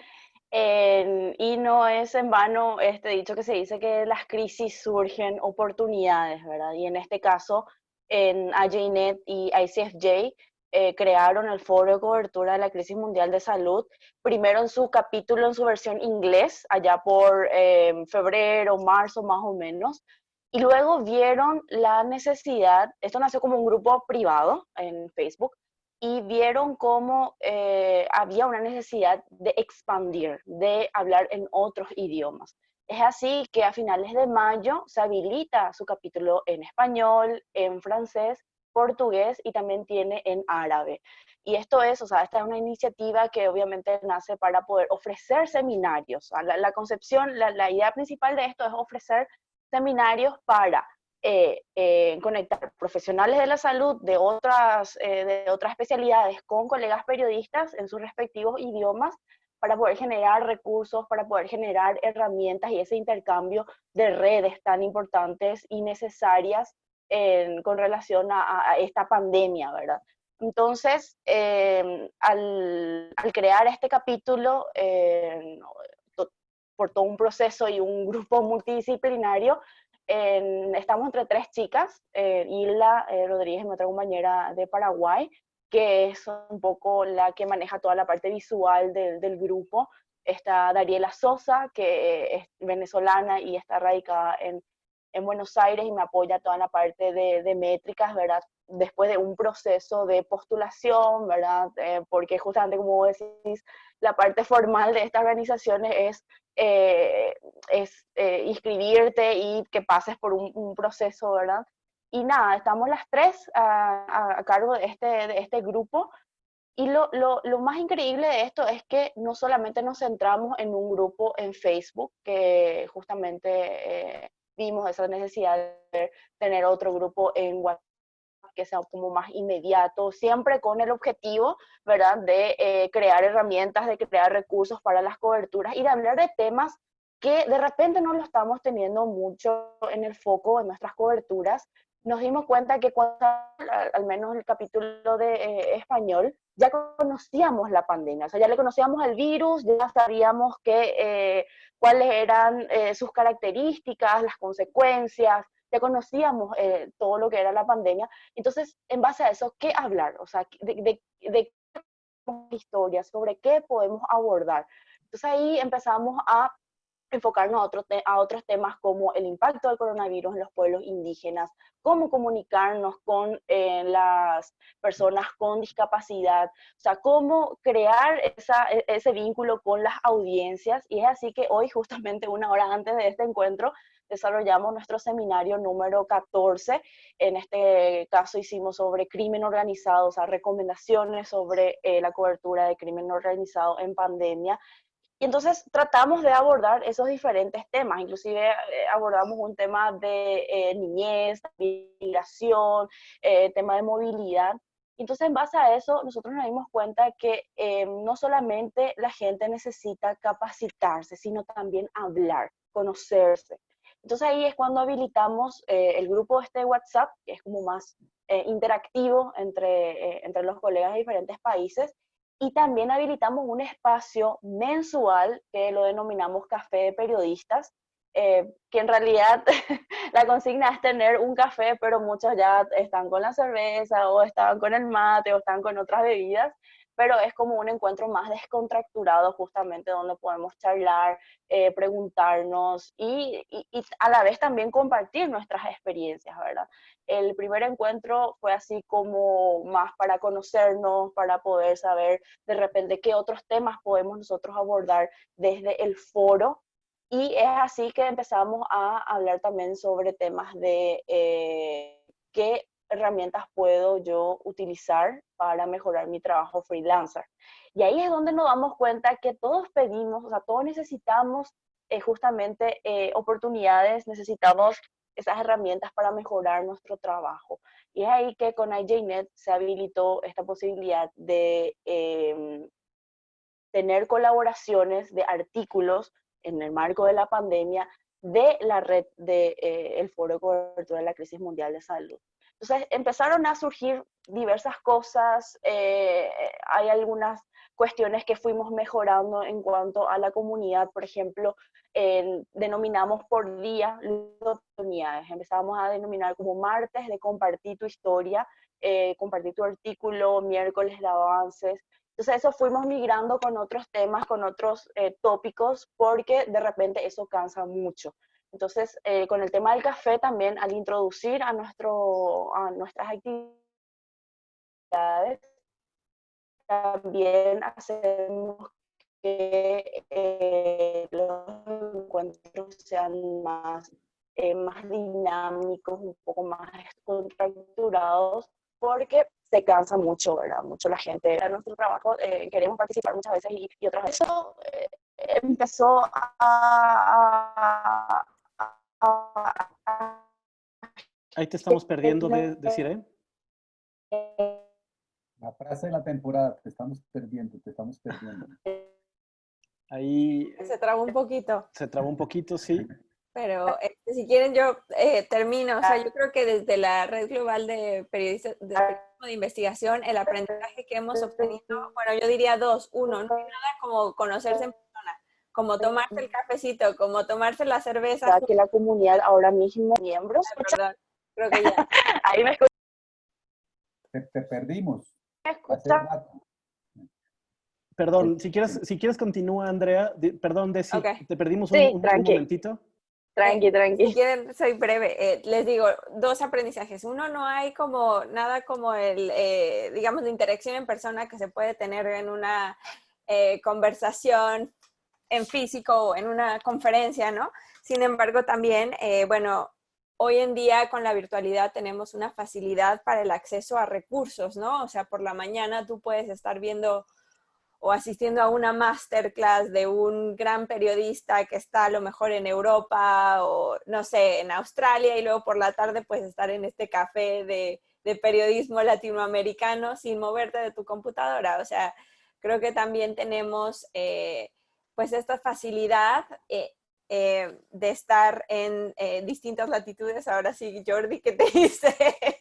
F: Y no es en vano este dicho que se dice que las crisis surgen oportunidades, ¿verdad? Y en este caso, en AJNet y ICFJ crearon el Foro de Cobertura de la Crisis Mundial de Salud, primero en su capítulo, en su versión inglés, allá por febrero, marzo más o menos, y luego vieron la necesidad, esto nació como un grupo privado en Facebook, y vieron cómo había una necesidad de expandir, de hablar en otros idiomas. Es así que a finales de mayo se habilita su capítulo en español, en francés, portugués y también tiene en árabe. Y esto es, o sea, esta es una iniciativa que obviamente nace para poder ofrecer seminarios. La concepción, la idea principal de esto es ofrecer seminarios para conectar profesionales de la salud de otras especialidades con colegas periodistas en sus respectivos idiomas para poder generar recursos, para poder generar herramientas y ese intercambio de redes tan importantes y necesarias con relación a esta pandemia, ¿verdad? Entonces, al crear este capítulo, por todo un proceso y un grupo multidisciplinario, estamos entre tres chicas, Hilda Rodríguez, mi otra compañera de Paraguay, que es un poco la que maneja toda la parte visual del grupo. Está Dariela Sosa, que es venezolana y está radicada en Buenos Aires y me apoya toda la parte de métricas, ¿verdad? Después de un proceso de postulación, ¿verdad? Porque justamente como vos decís, la parte formal de estas organizaciones es inscribirte y que pases por un proceso, ¿verdad? Y nada, estamos las tres a cargo de este grupo. Y lo más increíble de esto es que no solamente nos centramos en un grupo en Facebook, que justamente vimos esa necesidad de tener otro grupo en WhatsApp que sea como más inmediato, siempre con el objetivo, ¿verdad?, de crear herramientas, de crear recursos para las coberturas y de hablar de temas que de repente no lo estamos teniendo mucho en el foco en nuestras coberturas. Nos dimos cuenta que cuando, al menos el capítulo de español, ya conocíamos la pandemia, o sea, ya le conocíamos el virus, ya sabíamos cuáles eran sus características, las consecuencias, ya conocíamos todo lo que era la pandemia. Entonces, en base a eso, ¿qué hablar? O sea, de historias, sobre qué podemos abordar. Entonces ahí empezamos a enfocarnos a otros temas como el impacto del coronavirus en los pueblos indígenas, cómo comunicarnos con las personas con discapacidad, o sea, cómo crear ese vínculo con las audiencias. Y es así que hoy, justamente una hora antes de este encuentro, desarrollamos nuestro seminario número 14. En este caso hicimos sobre crimen organizado, o sea, recomendaciones sobre la cobertura de crimen organizado en pandemia. Y entonces tratamos de abordar esos diferentes temas, inclusive abordamos un tema de niñez, migración, tema de movilidad. Entonces, en base a eso, nosotros nos dimos cuenta que no solamente la gente necesita capacitarse, sino también hablar, conocerse. Entonces ahí es cuando habilitamos el grupo de WhatsApp, que es como más interactivo entre los colegas de diferentes países, y también habilitamos un espacio mensual que lo denominamos Café de Periodistas, que en realidad la consigna es tener un café, pero muchos ya están con la cerveza o están con el mate o están con otras bebidas, pero es como un encuentro más descontracturado, justamente donde podemos charlar, preguntarnos y a la vez también compartir nuestras experiencias, ¿verdad? El primer encuentro fue así como más para conocernos, para poder saber de repente qué otros temas podemos nosotros abordar desde el foro. Y es así que empezamos a hablar también sobre temas de qué herramientas puedo yo utilizar para mejorar mi trabajo freelancer. Y ahí es donde nos damos cuenta que todos pedimos, o sea, todos necesitamos justamente oportunidades, necesitamos esas herramientas para mejorar nuestro trabajo. Y es ahí que con IJNet se habilitó esta posibilidad de tener colaboraciones de artículos en el marco de la pandemia de la red del Foro de Cobertura de la Crisis Mundial de Salud. Entonces empezaron a surgir diversas cosas, hay algunas cuestiones que fuimos mejorando en cuanto a la comunidad, por ejemplo, denominamos por día las oportunidades, empezamos a denominar como martes de compartir tu historia, compartir tu artículo, miércoles de avances. Entonces eso fuimos migrando con otros temas, con otros tópicos, porque de repente eso cansa mucho. Entonces, con el tema del café también, al introducir a nuestras actividades, también hacemos que los encuentros sean más dinámicos, un poco más contracturados, porque se cansa mucho, ¿verdad? Mucho la gente. En nuestro trabajo queremos participar muchas veces y otras veces. Eso empezó a
A: Ahí te estamos perdiendo, Desiree.
C: La frase de la temporada, te estamos perdiendo, te estamos perdiendo.
A: Ahí
G: Se trabó un poquito.
A: se trabó un poquito, sí.
G: Pero si quieren yo termino. O sea, yo creo que desde la Red Global de Periodistas de Periodismo de Investigación, el aprendizaje que hemos obtenido, bueno, yo diría dos. Uno, no hay nada como conocerse en persona, como tomarse el cafecito, como tomarse la cerveza.
F: que la comunidad ahora mismo, miembros,
G: De verdad, creo que ya.
F: ahí me escuchan.
C: Te perdimos.
F: ¿Me
C: Hace
F: escuchan?
C: rato.
A: Perdón, si quieres continúa, Andrea. Perdón, Desi,
G: Ok.
A: te perdimos
F: Sí,
A: un
F: tranqui.
A: momentito.
F: Tranqui.
G: Si quieren, soy breve. Les digo, dos aprendizajes. Uno, no hay como nada como el, digamos, de interacción en persona que se puede tener en una conversación en físico o en una conferencia, ¿no? Sin embargo, también, bueno, hoy en día con la virtualidad tenemos una facilidad para el acceso a recursos, ¿no? O sea, por la mañana tú puedes estar viendo o asistiendo a una masterclass de un gran periodista que está a lo mejor en Europa o, no sé, en Australia, y luego por la tarde puedes estar en este café de periodismo latinoamericano sin moverte de tu computadora. O sea, creo que también tenemos pues esta facilidad de estar en distintas latitudes. Ahora sí, Jordi, que te hice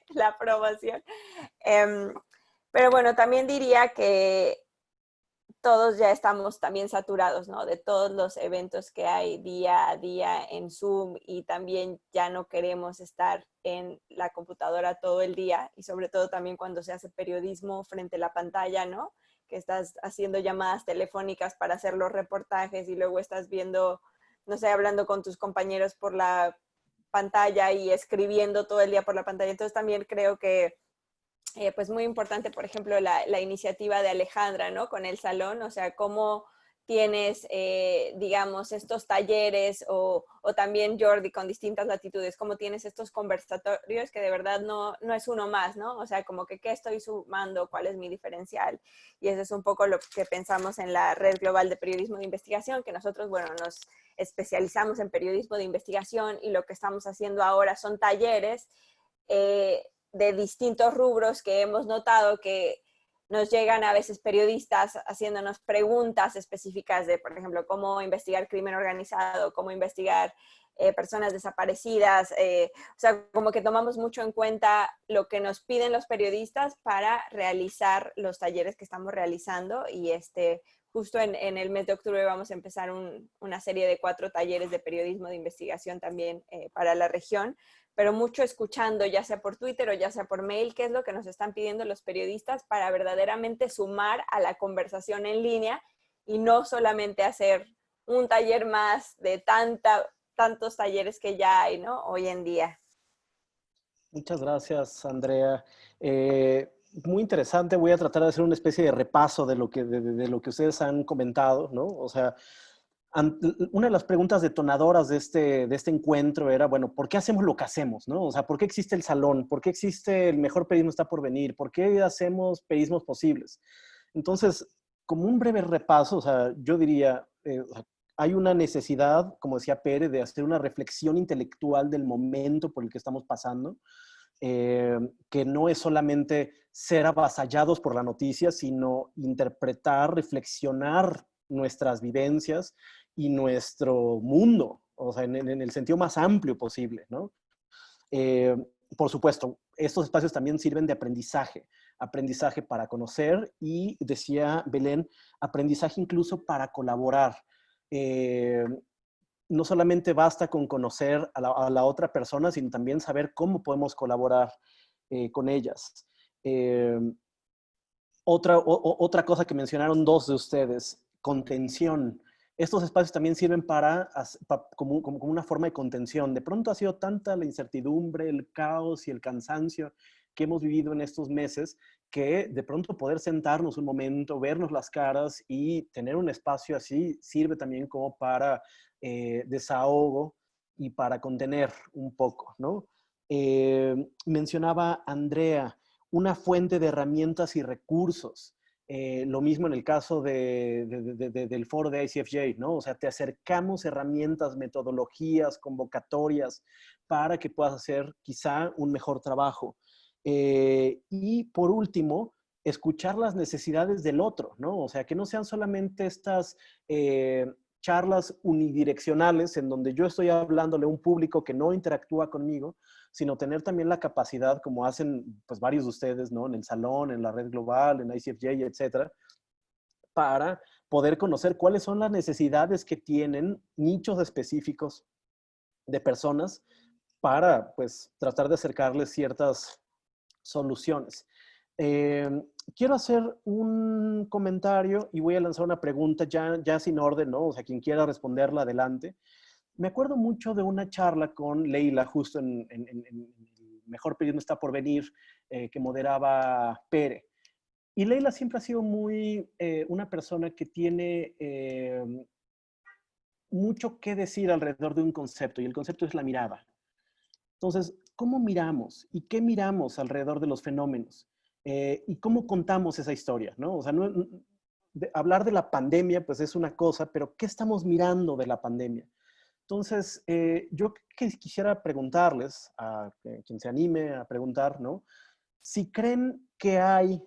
G: la promoción. Pero bueno, también diría que todos ya estamos también saturados, ¿no? De todos los eventos que hay día a día en Zoom, y también ya no queremos estar en la computadora todo el día, y sobre todo también cuando se hace periodismo frente a la pantalla, ¿no? Que estás haciendo llamadas telefónicas para hacer los reportajes y luego estás viendo, no sé, hablando con tus compañeros por la pantalla y escribiendo todo el día por la pantalla. Entonces también creo que pues muy importante, por ejemplo, la iniciativa de Alejandra, ¿no? Con el salón, o sea, cómo tienes, digamos, estos talleres, o también Jordi con distintas latitudes, cómo tienes estos conversatorios que de verdad no es uno más, ¿no? O sea, como que qué estoy sumando, cuál es mi diferencial. Y eso es un poco lo que pensamos en la Red Global de Periodismo de Investigación, que nosotros, bueno, nos especializamos en periodismo de investigación, y lo que estamos haciendo ahora son talleres de distintos rubros que hemos notado que nos llegan a veces periodistas haciéndonos preguntas específicas de, por ejemplo, cómo investigar crimen organizado, cómo investigar personas desaparecidas. O sea, como que tomamos mucho en cuenta lo que nos piden los periodistas para realizar los talleres que estamos realizando. Y justo en el mes de octubre vamos a empezar una serie de 4 talleres de periodismo de investigación también para la región, pero mucho escuchando, ya sea por Twitter o ya sea por mail, qué es lo que nos están pidiendo los periodistas para verdaderamente sumar a la conversación en línea, y no solamente hacer un taller más de tantos talleres que ya hay, ¿no? Hoy en día.
A: Muchas gracias, Andrea. Muy interesante. Voy a tratar de hacer una especie de repaso de lo que ustedes han comentado, ¿no? O sea, una de las preguntas detonadoras de este encuentro era, bueno, ¿por qué hacemos lo que hacemos, no? O sea, ¿por qué existe el salón? ¿Por qué existe el mejor periodismo está por venir? ¿Por qué hacemos periodismos posibles? Entonces, como un breve repaso, o sea, yo diría, hay una necesidad, como decía Pere, de hacer una reflexión intelectual del momento por el que estamos pasando, que no es solamente ser avasallados por la noticia, sino interpretar, reflexionar nuestras vivencias y nuestro mundo, o sea, en el sentido más amplio posible, ¿no? Por supuesto, estos espacios también sirven de aprendizaje, aprendizaje para conocer y, decía Belén, aprendizaje incluso para colaborar. No solamente basta con conocer a la otra persona, sino también saber cómo podemos colaborar con ellas. Otra cosa que mencionaron 2 de ustedes, contención. Estos espacios también sirven como una forma de contención. De pronto ha sido tanta la incertidumbre, el caos y el cansancio que hemos vivido en estos meses, que de pronto poder sentarnos un momento, vernos las caras y tener un espacio así sirve también como para desahogo y para contener un poco, ¿no? Mencionaba Andrea, una fuente de herramientas y recursos. Lo mismo en el caso del foro de ICFJ, ¿no? O sea, te acercamos herramientas, metodologías, convocatorias para que puedas hacer quizá un mejor trabajo. Y por último, escuchar las necesidades del otro, ¿no? O sea, que no sean solamente estas charlas unidireccionales en donde yo estoy hablándole a un público que no interactúa conmigo, sino tener también la capacidad, como hacen pues varios de ustedes, ¿no? En el salón, en la red global, en ICFJ, etcétera, para poder conocer cuáles son las necesidades que tienen nichos específicos de personas para pues tratar de acercarles ciertas soluciones. Quiero hacer un comentario y voy a lanzar una pregunta ya sin orden, ¿no? O sea, quien quiera responderla, adelante. Me acuerdo mucho de una charla con Leila, justo en el Mejor Periodismo está por venir, que moderaba Pere. Y Leila siempre ha sido una persona que tiene mucho que decir alrededor de un concepto, y el concepto es la mirada. Entonces, ¿cómo miramos y qué miramos alrededor de los fenómenos? Y cómo contamos esa historia, ¿no? O sea, hablar de la pandemia, pues es una cosa, pero ¿qué estamos mirando de la pandemia? Entonces, yo quisiera preguntarles a quien se anime a preguntar, ¿no? Si creen que hay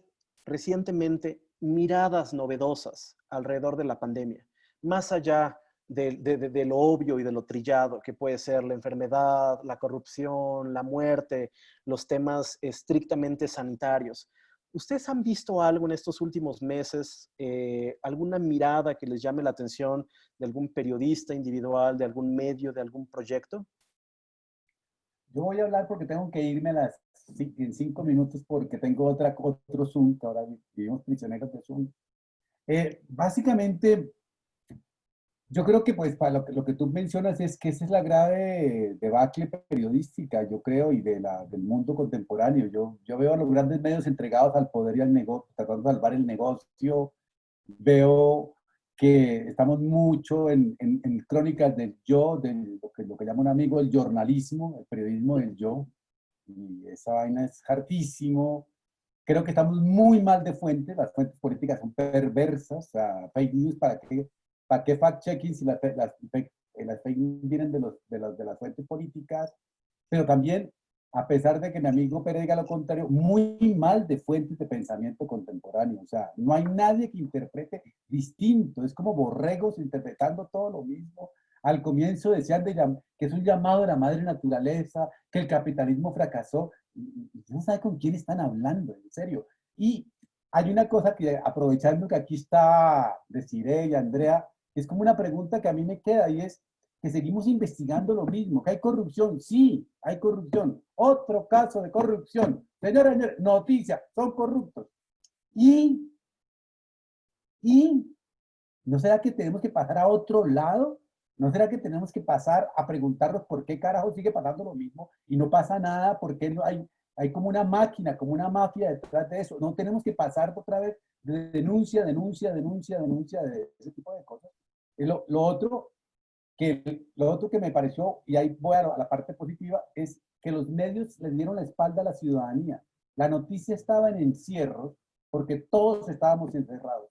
A: recientemente miradas novedosas alrededor de la pandemia, más allá de lo obvio y de lo trillado que puede ser la enfermedad, la corrupción, la muerte, los temas estrictamente sanitarios. ¿Ustedes han visto algo en estos últimos meses, alguna mirada que les llame la atención de algún periodista individual, de algún medio, de algún proyecto?
C: Yo voy a hablar porque tengo que irme en 5 minutos porque tengo otro Zoom, que ahora vivimos prisioneros de Zoom. Básicamente, yo creo que pues para lo que tú mencionas es que esa es la grave debacle periodística, yo creo, y del mundo contemporáneo. Yo veo a los grandes medios entregados al poder y al negocio, tratando de salvar el negocio. Veo que estamos mucho en crónicas del yo, de lo que llama un amigo el jornalismo, el periodismo del yo, y esa vaina es hartísimo. Creo que estamos muy mal de fuentes, las fuentes políticas son perversas, o sea, fake news, ¿para qué fact-checking si las fake news vienen de las fuentes políticas? Pero también, a pesar de que mi amigo Pérez diga lo contrario, muy mal de fuentes de pensamiento contemporáneo. O sea, no hay nadie que interprete distinto. Es como borregos interpretando todo lo mismo. Al comienzo decían que es un llamado de la madre naturaleza, que el capitalismo fracasó. Y no sabe con quién están hablando, en serio. Y hay una cosa que, aprovechando que aquí está Desiree y Andrea, es como una pregunta que a mí me queda y es, que seguimos investigando lo mismo, que hay corrupción, sí, hay corrupción. Otro caso de corrupción. Señora, noticia, son corruptos. Y, ¿no será que tenemos que pasar a otro lado? ¿No será que tenemos que pasar a preguntarnos por qué carajo sigue pasando lo mismo y no pasa nada? ¿Por qué no hay como una máquina, como una mafia detrás de eso? ¿No tenemos que pasar otra vez de denuncia de ese tipo de cosas? Lo otro que me pareció, y ahí voy a la parte positiva, es que los medios le dieron la espalda a la ciudadanía. La noticia estaba en encierro porque todos estábamos encerrados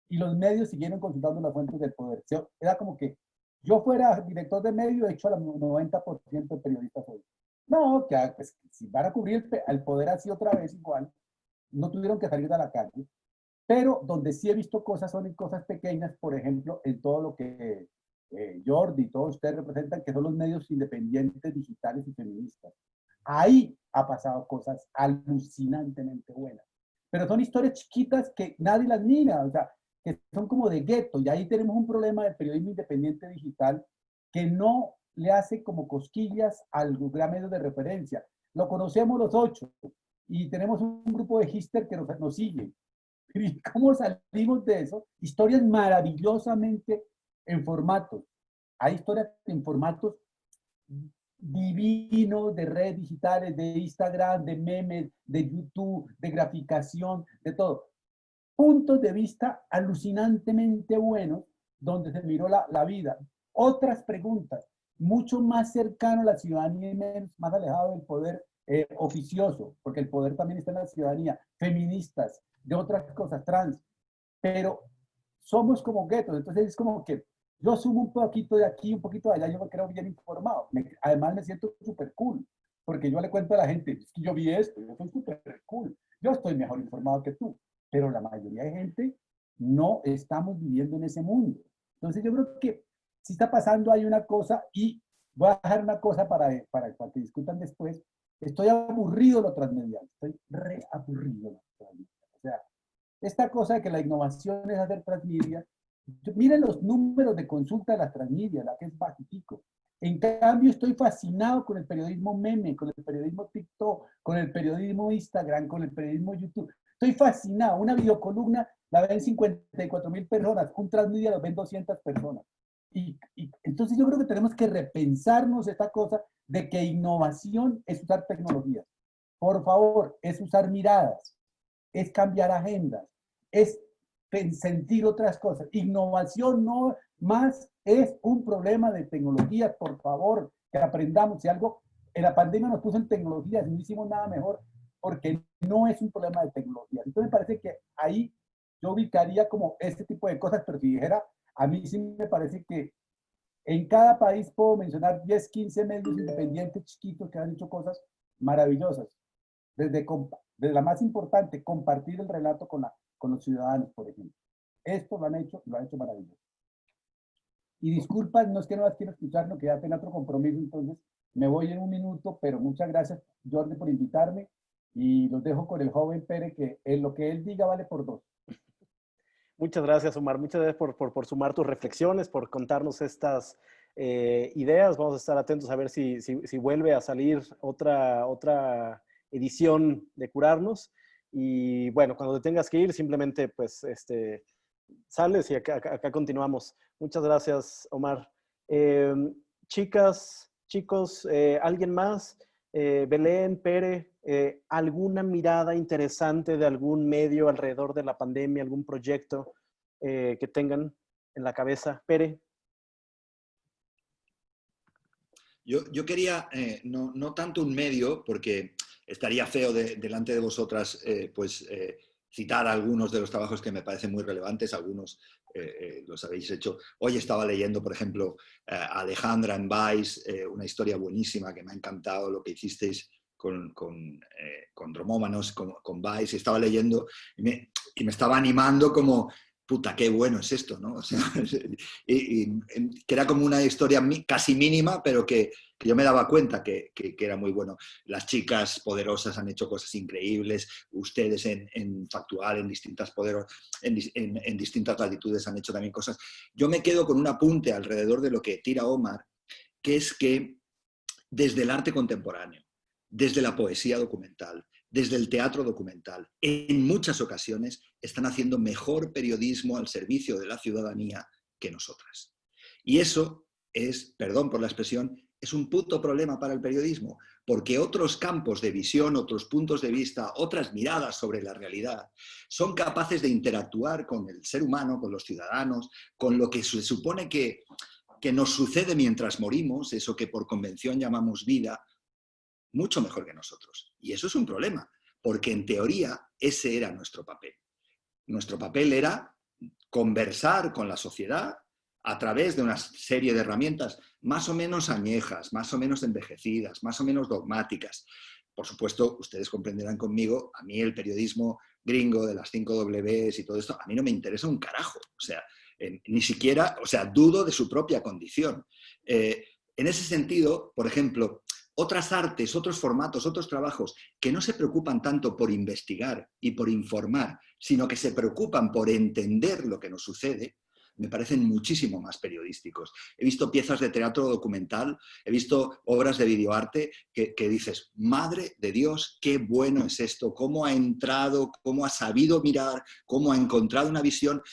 C: y los medios siguieron consultando las fuentes del poder. Era como que yo fuera director de medio, he hecho al 90% de periodistas hoy. No, que pues, si van a cubrir el poder así otra vez igual, no tuvieron que salir a la calle. Pero donde sí he visto cosas son en cosas pequeñas, por ejemplo, en todo lo que Jordi y todos ustedes representan, que son los medios independientes, digitales y feministas. Ahí ha pasado cosas alucinantemente buenas. Pero son historias chiquitas que nadie las mira, o sea, que son como de gueto. Y ahí tenemos un problema del periodismo independiente digital que no le hace como cosquillas al gran medio de referencia. Lo conocemos los 8 y tenemos un grupo de Hister que nos sigue. ¿Y cómo salimos de eso? Historias maravillosamente en formatos. Hay historias en formatos divinos de redes digitales, de Instagram, de memes, de YouTube, de graficación, de todo. Puntos de vista alucinantemente buenos donde se miró la vida. Otras preguntas, mucho más cercano a la ciudadanía y menos, más alejado del poder oficioso, porque el poder también está en la ciudadanía, feministas, de otras cosas, trans, pero somos como guetos, entonces es como que yo sumo un poquito de aquí, un poquito de allá, yo me creo bien informado, además me siento súper cool, porque yo le cuento a la gente, es que yo vi esto, yo soy súper cool, yo estoy mejor informado que tú, pero la mayoría de gente no estamos viviendo en ese mundo. Entonces yo creo que si está pasando hay una cosa, y voy a dejar una cosa para que discutan después. Estoy aburrido de lo transmedial, estoy re aburrido de lo transmedial. O sea, esta cosa de que la innovación es hacer transmedia, miren los números de consulta de las transmedia, la que es bajitico. En cambio, estoy fascinado con el periodismo meme, con el periodismo TikTok, con el periodismo Instagram, con el periodismo YouTube. Estoy fascinado. Una videocolumna la ven 54,000 personas, un transmedia lo ven 200 personas. Y entonces yo creo que tenemos que repensarnos esta cosa de que innovación es usar tecnología. Por favor, es usar miradas. es cambiar agendas, es sentir otras cosas. Innovación no más es un problema de tecnología, por favor, que aprendamos. Si algo en la pandemia nos puso en tecnologías y no hicimos nada mejor, porque no es un problema de tecnología. Entonces me parece que ahí yo ubicaría como este tipo de cosas, pero si dijera, a mí sí me parece que en cada país puedo mencionar 10, 15 medios independientes chiquitos que han hecho cosas maravillosas. Desde la más importante, compartir el relato con los ciudadanos, por ejemplo. Esto lo han hecho maravilloso. Y disculpas, no es que no las quiero escuchar, no, que ya tengo otro compromiso, entonces me voy en un minuto, pero muchas gracias, Jordi, por invitarme, y los dejo con el joven Pere, que en lo que él diga vale por dos.
A: Muchas gracias, Omar. Muchas gracias por sumar tus reflexiones, por contarnos estas ideas. Vamos a estar atentos a ver si vuelve a salir otra edición de Curarnos. Y bueno, cuando te tengas que ir, simplemente pues sales y acá continuamos. Muchas gracias, Omar. Chicas, chicos, ¿alguien más? Belén, Pere, ¿alguna mirada interesante de algún medio alrededor de la pandemia, algún proyecto que tengan en la cabeza? Pere.
B: Yo quería, no tanto un medio, porque estaría feo delante de vosotras citar algunos de los trabajos que me parecen muy relevantes, algunos los habéis hecho. Hoy estaba leyendo, por ejemplo, Alejandra en Vice, una historia buenísima que me ha encantado lo que hicisteis con Dromómanos, con Vice. Estaba leyendo y me estaba animando como... puta, qué bueno es esto, ¿no? O sea, que era como una historia casi mínima, pero que yo me daba cuenta que era muy bueno. Las chicas poderosas han hecho cosas increíbles, ustedes en Factual, en distintas latitudes han hecho también cosas. Yo me quedo con un apunte alrededor de lo que tira Omar, que es que desde el arte contemporáneo, desde la poesía documental, desde el teatro documental, en muchas ocasiones están haciendo mejor periodismo al servicio de la ciudadanía que nosotras. Y eso es, perdón por la expresión, es un puto problema para el periodismo, porque otros campos de visión, otros puntos de vista, otras miradas sobre la realidad, son capaces de interactuar con el ser humano, con los ciudadanos, con lo que se supone que nos sucede mientras morimos, eso que por convención llamamos vida, mucho mejor que nosotros. Y eso es un problema, porque en teoría ese era nuestro papel. Nuestro papel era conversar con la sociedad a través de una serie de herramientas más o menos añejas, más o menos envejecidas, más o menos dogmáticas. Por supuesto, ustedes comprenderán conmigo, a mí el periodismo gringo de las 5 Ws y todo esto, a mí no me interesa un carajo. O sea, ni siquiera, o sea, dudo de su propia condición. En ese sentido, por ejemplo, otras artes, otros formatos, otros trabajos que no se preocupan tanto por investigar y por informar, sino que se preocupan por entender lo que nos sucede, me parecen muchísimo más periodísticos. He visto piezas de teatro documental, he visto obras de videoarte que dices, madre de Dios, qué bueno es esto, cómo ha entrado, cómo ha sabido mirar, cómo ha encontrado una visión.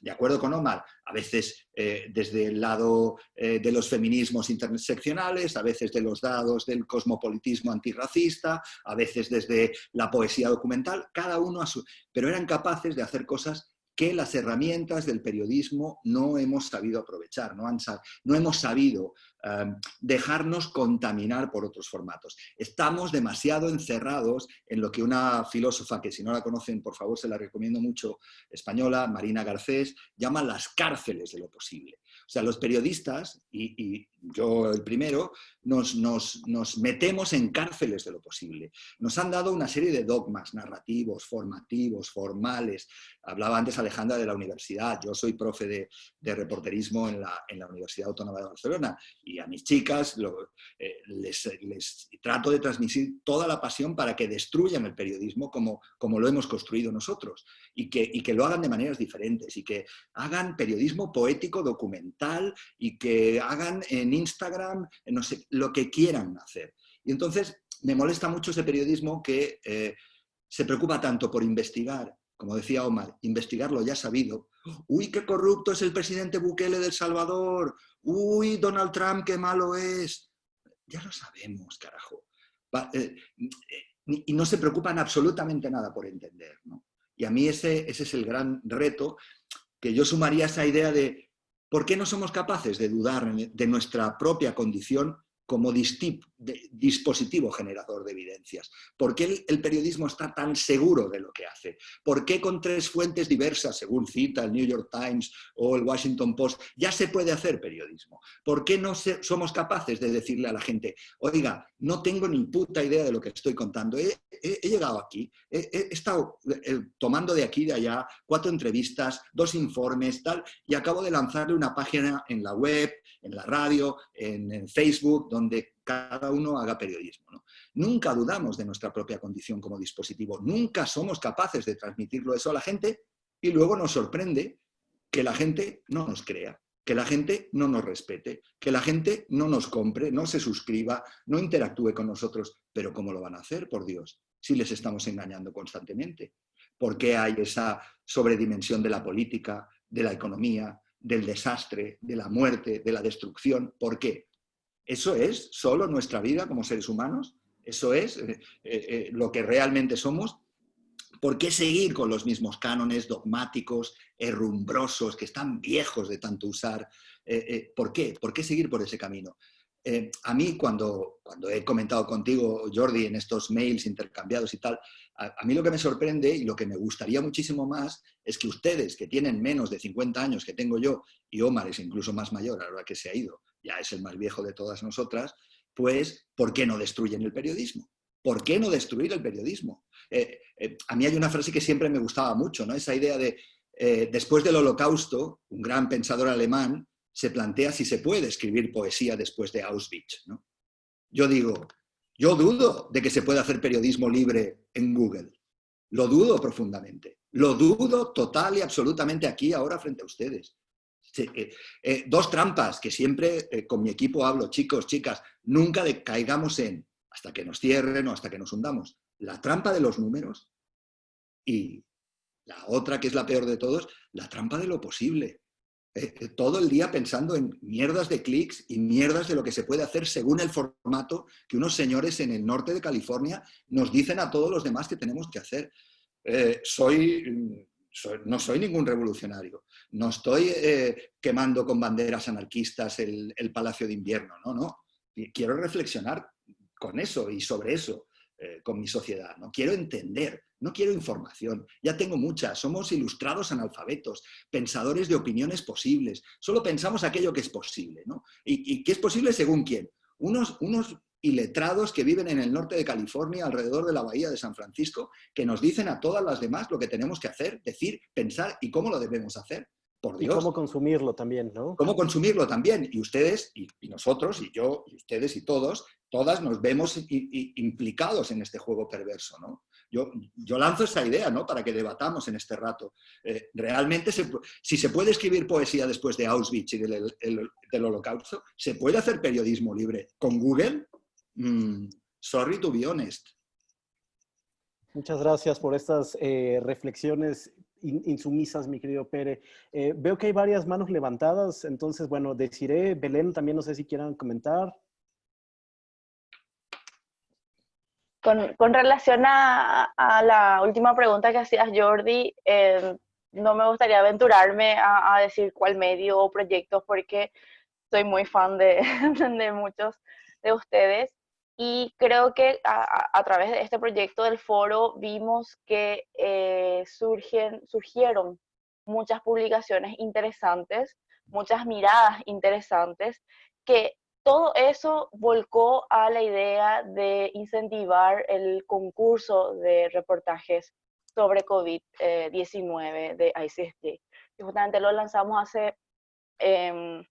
B: De acuerdo con Omar, a veces desde el lado de los feminismos interseccionales, a veces de los lados del cosmopolitismo antirracista, a veces desde la poesía documental, cada uno a su... Pero eran capaces de hacer cosas que las herramientas del periodismo no hemos sabido aprovechar, no hemos sabido dejarnos contaminar por otros formatos. Estamos demasiado encerrados en lo que una filósofa, que si no la conocen, por favor, se la recomiendo mucho, española, Marina Garcés, llama las cárceles de lo posible. O sea, los periodistas, y yo el primero, nos metemos en cárceles de lo posible. Nos han dado una serie de dogmas narrativos, formativos, formales. Hablaba antes Alejandra de la universidad. Yo soy profe de reporterismo en la Universidad Autónoma de Barcelona y a mis chicas les trato de transmitir toda la pasión para que destruyan el periodismo como lo hemos construido nosotros y que lo hagan de maneras diferentes y que hagan periodismo poético, documental y que hagan en Instagram, no sé, lo que quieran hacer. Y entonces me molesta mucho ese periodismo que se preocupa tanto por investigar, como decía Omar, investigar lo ya sabido. ¡Uy, qué corrupto es el presidente Bukele de El Salvador! ¡Uy, Donald Trump, qué malo es! Ya lo sabemos, carajo. y no se preocupan absolutamente nada por entender, ¿no? Y a mí ese es el gran reto, que yo sumaría a esa idea de ¿por qué no somos capaces de dudar de nuestra propia condición como dispositivo generador de evidencias? ¿Por qué el periodismo está tan seguro de lo que hace? ¿Por qué con 3 fuentes diversas, según cita el New York Times o el Washington Post, ya se puede hacer periodismo? ¿Por qué no somos capaces de decirle a la gente, oiga, no tengo ni puta idea de lo que estoy contando, he llegado aquí, he estado tomando de aquí y de allá 4 entrevistas, 2 informes, tal, y acabo de lanzarle una página en la web, en la radio, en Facebook, donde cada uno haga periodismo, ¿no? Nunca dudamos de nuestra propia condición como dispositivo, nunca somos capaces de transmitirlo eso a la gente y luego nos sorprende que la gente no nos crea, que la gente no nos respete, que la gente no nos compre, no se suscriba, no interactúe con nosotros. Pero ¿cómo lo van a hacer, por Dios, si les estamos engañando constantemente? ¿Por qué hay esa sobredimensión de la política, de la economía, del desastre, de la muerte, de la destrucción? ¿Por qué? ¿Eso es solo nuestra vida como seres humanos? ¿Eso es lo que realmente somos? ¿Por qué seguir con los mismos cánones dogmáticos, herrumbrosos, que están viejos de tanto usar? ¿Por qué? ¿Por qué seguir por ese camino? A mí, cuando he comentado contigo, Jordi, en estos mails intercambiados y tal, a mí lo que me sorprende y lo que me gustaría muchísimo más es que ustedes, que tienen menos de 50 años que tengo yo, y Omar es incluso más mayor, ahora que se ha ido, ya es el más viejo de todas nosotras, pues, ¿por qué no destruyen el periodismo? ¿Por qué no destruir el periodismo? A mí hay una frase que siempre me gustaba mucho, ¿no? Esa idea de, después del Holocausto, un gran pensador alemán se plantea si se puede escribir poesía después de Auschwitz, ¿no? Yo digo, yo dudo de que se pueda hacer periodismo libre en Google. Lo dudo profundamente. Lo dudo total y absolutamente aquí, ahora, frente a ustedes. 2 trampas que siempre con mi equipo hablo, chicos, chicas, nunca caigamos en, hasta que nos cierren o hasta que nos hundamos, la trampa de los números y la otra, que es la peor de todos, la trampa de lo posible. Todo el día pensando en mierdas de clics y mierdas de lo que se puede hacer según el formato que unos señores en el norte de California nos dicen a todos los demás que tenemos que hacer. No soy ningún revolucionario, no estoy quemando con banderas anarquistas el Palacio de Invierno, no. Quiero reflexionar con eso y sobre eso con mi sociedad, ¿no? Quiero entender, no quiero información, ya tengo mucha, somos ilustrados analfabetos, pensadores de opiniones posibles, solo pensamos aquello que es posible, ¿no? ¿Y qué es posible según quién? Unos iletrados que viven en el norte de California, alrededor de la bahía de San Francisco, que nos dicen a todas las demás lo que tenemos que hacer, decir, pensar y cómo lo debemos hacer. Por Dios.
A: Y cómo consumirlo también, ¿no?
B: Cómo consumirlo también. Y ustedes, y nosotros, y yo, y ustedes, y todos, todas nos vemos implicados en este juego perverso, ¿no? Yo lanzo esa idea, ¿no? Para que debatamos en este rato. Realmente, si se puede escribir poesía después de Auschwitz y del Holocausto, ¿se puede hacer periodismo libre con Google? Sorry to be honest.
A: Muchas gracias por estas reflexiones insumisas, mi querido Pere. Veo que hay varias manos levantadas, entonces, bueno, Desiree, Belén, también no sé si quieran comentar.
F: Con relación a la última pregunta que hacías, Jordi, no me gustaría aventurarme a decir cuál medio o proyectos porque soy muy fan de muchos de ustedes. Y creo que a través de este proyecto del foro vimos que surgieron muchas publicaciones interesantes, muchas miradas interesantes, que todo eso volcó a la idea de incentivar el concurso de reportajes sobre COVID-19 de ICSJ. Y justamente lo lanzamos hace un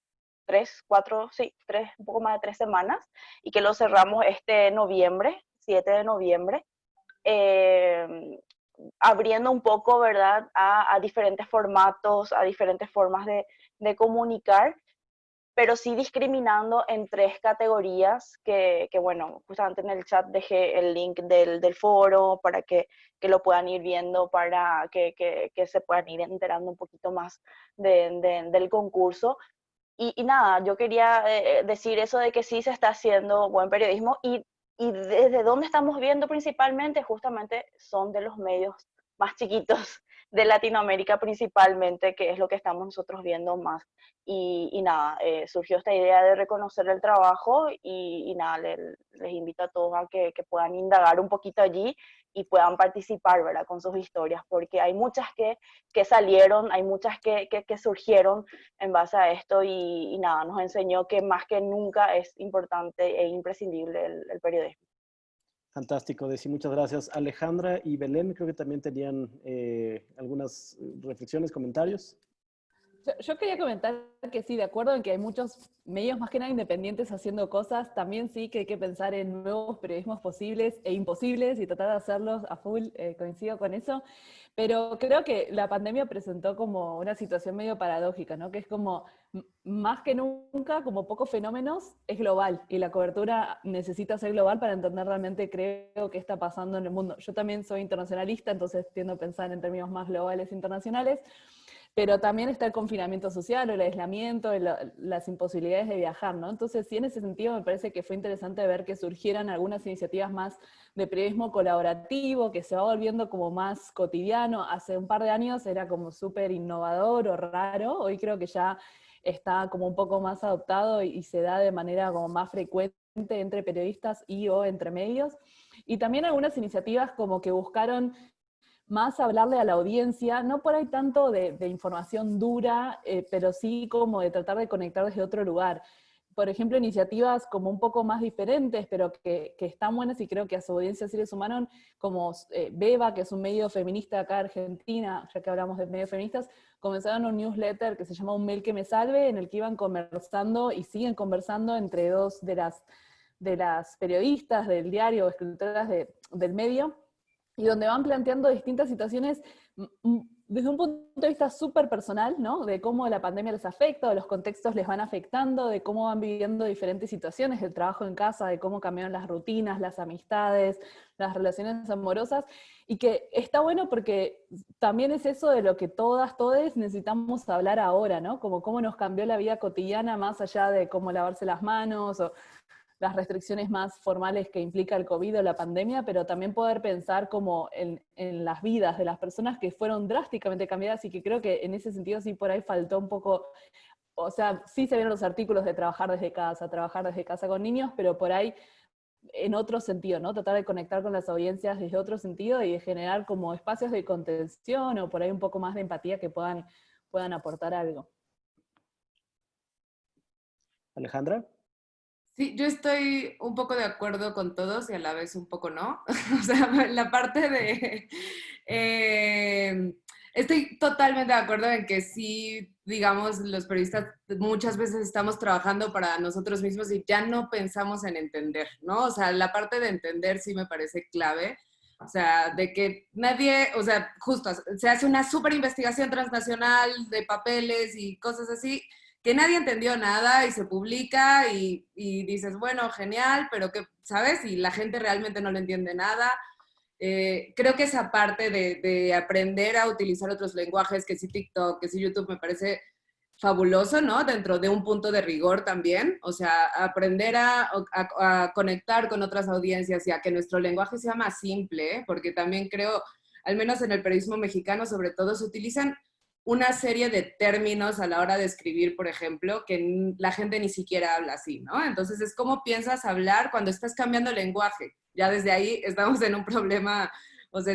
F: poco más de 3 semanas, y que lo cerramos este noviembre, 7 de noviembre, abriendo un poco, ¿verdad?, a diferentes formatos, a diferentes formas de comunicar, pero sí discriminando en 3 categorías que, bueno, justamente en el chat dejé el link del foro para que lo puedan ir viendo, para que se puedan ir enterando un poquito más del concurso. Y nada, yo quería decir eso de que sí se está haciendo buen periodismo, y y desde dónde estamos viendo principalmente, justamente son de los medios más chiquitos de Latinoamérica principalmente, que es lo que estamos nosotros viendo más. Y nada, surgió esta idea de reconocer el trabajo y nada, les invito a todos a que puedan indagar un poquito allí y puedan participar, ¿verdad? Con sus historias, porque hay muchas que salieron, hay muchas que surgieron en base a esto y nada, nos enseñó que más que nunca es importante e imprescindible el periodismo.
A: Fantástico, Desi, muchas gracias. Alejandra y Belén creo que también tenían algunas reflexiones, comentarios.
E: Yo quería comentar que sí, de acuerdo en que hay muchos medios más que nada independientes haciendo cosas, también sí que hay que pensar en nuevos periodismos posibles e imposibles y tratar de hacerlos a full, coincido con eso, pero creo que la pandemia presentó como una situación medio paradójica, ¿no? Que es como, más que nunca, como pocos fenómenos, es global, y la cobertura necesita ser global para entender realmente, creo, qué está pasando en el mundo. Yo también soy internacionalista, entonces tiendo a pensar en términos más globales e internacionales, pero también está el confinamiento social, o el aislamiento, las imposibilidades de viajar, ¿no? Entonces, sí, en ese sentido me parece que fue interesante ver que surgieran algunas iniciativas más de periodismo colaborativo, que se va volviendo como más cotidiano. Hace un par de años era como súper innovador o raro, hoy creo que ya está como un poco más adoptado y se da de manera como más frecuente entre periodistas y o entre medios. Y también algunas iniciativas como que buscaron más hablarle a la audiencia, no por ahí tanto de información dura, pero sí como de tratar de conectar desde otro lugar. Por ejemplo, iniciativas como un poco más diferentes, pero que están buenas y creo que a su audiencia sí le sumaron, como Beba, que es un medio feminista acá en Argentina, ya que hablamos de medios feministas, comenzaron un newsletter que se llama Un Mail que me salve, en el que iban conversando y siguen conversando entre dos de las periodistas del diario o escritoras del medio, y donde van planteando distintas situaciones desde un punto de vista súper personal, ¿no? De cómo la pandemia les afecta, de los contextos les van afectando, de cómo van viviendo diferentes situaciones, del trabajo en casa, de cómo cambiaron las rutinas, las amistades, las relaciones amorosas, y que está bueno porque también es eso de lo que todes necesitamos hablar ahora, ¿no? Como cómo nos cambió la vida cotidiana más allá de cómo lavarse las manos o las restricciones más formales que implica el COVID o la pandemia, pero también poder pensar como en las vidas de las personas que fueron drásticamente cambiadas, y que creo que en ese sentido sí por ahí faltó un poco, o sea, sí se vieron los artículos de trabajar desde casa con niños, pero por ahí en otro sentido, ¿no? Tratar de conectar con las audiencias desde otro sentido y de generar como espacios de contención o por ahí un poco más de empatía que puedan aportar algo.
A: Alejandra.
D: Sí, yo estoy un poco de acuerdo con todos y a la vez un poco no. O sea, la parte de... estoy totalmente de acuerdo en que sí, digamos, los periodistas muchas veces estamos trabajando para nosotros mismos y ya no pensamos en entender, ¿no? O sea, la parte de entender sí me parece clave. O sea, de que nadie, o sea, justo, se hace una súper investigación transnacional de papeles y cosas así, que nadie entendió nada y se publica y dices, bueno, genial, pero que, ¿sabes? Y la gente realmente no le entiende nada. Creo que esa parte de aprender a utilizar otros lenguajes, que sí TikTok, que sí YouTube, me parece fabuloso, ¿no? Dentro de un punto de rigor también, o sea, aprender a conectar con otras audiencias y a que nuestro lenguaje sea más simple, ¿eh? Porque también creo, al menos en el periodismo mexicano sobre todo, se utilizan una serie de términos a la hora de escribir, por ejemplo, que la gente ni siquiera habla así, ¿no? Entonces es cómo piensas hablar cuando estás cambiando el lenguaje. Ya desde ahí estamos en un problema, o sea,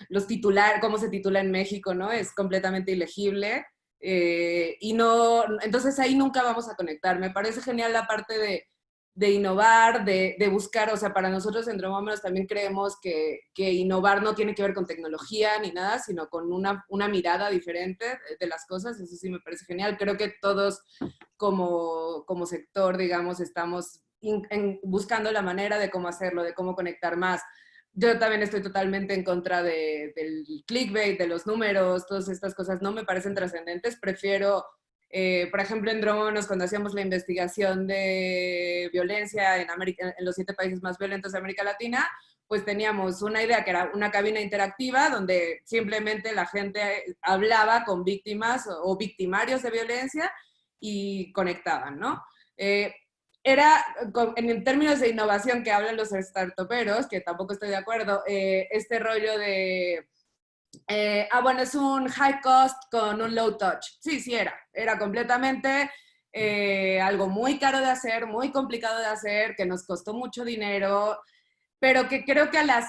D: los titulares, cómo se titula en México, ¿no? Es completamente ilegible. Y no, entonces ahí nunca vamos a conectar. Me parece genial la parte de innovar, de buscar, o sea, para nosotros en Dromómenos también creemos que innovar no tiene que ver con tecnología ni nada, sino con una mirada diferente de las cosas. Eso sí me parece genial. Creo que todos como sector, digamos, estamos buscando la manera de cómo hacerlo, de cómo conectar más. Yo también estoy totalmente en contra del clickbait, de los números, todas estas cosas no me parecen trascendentes. Prefiero, por ejemplo, en Dromómenos, cuando hacíamos la investigación de violencia en los 7 países más violentos de América Latina, pues teníamos una idea que era una cabina interactiva donde simplemente la gente hablaba con víctimas o victimarios de violencia y conectaban, ¿no? en términos de innovación que hablan los startuperos, que tampoco estoy de acuerdo, este rollo de, bueno, es un high cost con un low touch. Sí, sí era completamente algo muy caro de hacer, muy complicado de hacer, que nos costó mucho dinero, pero que creo que a las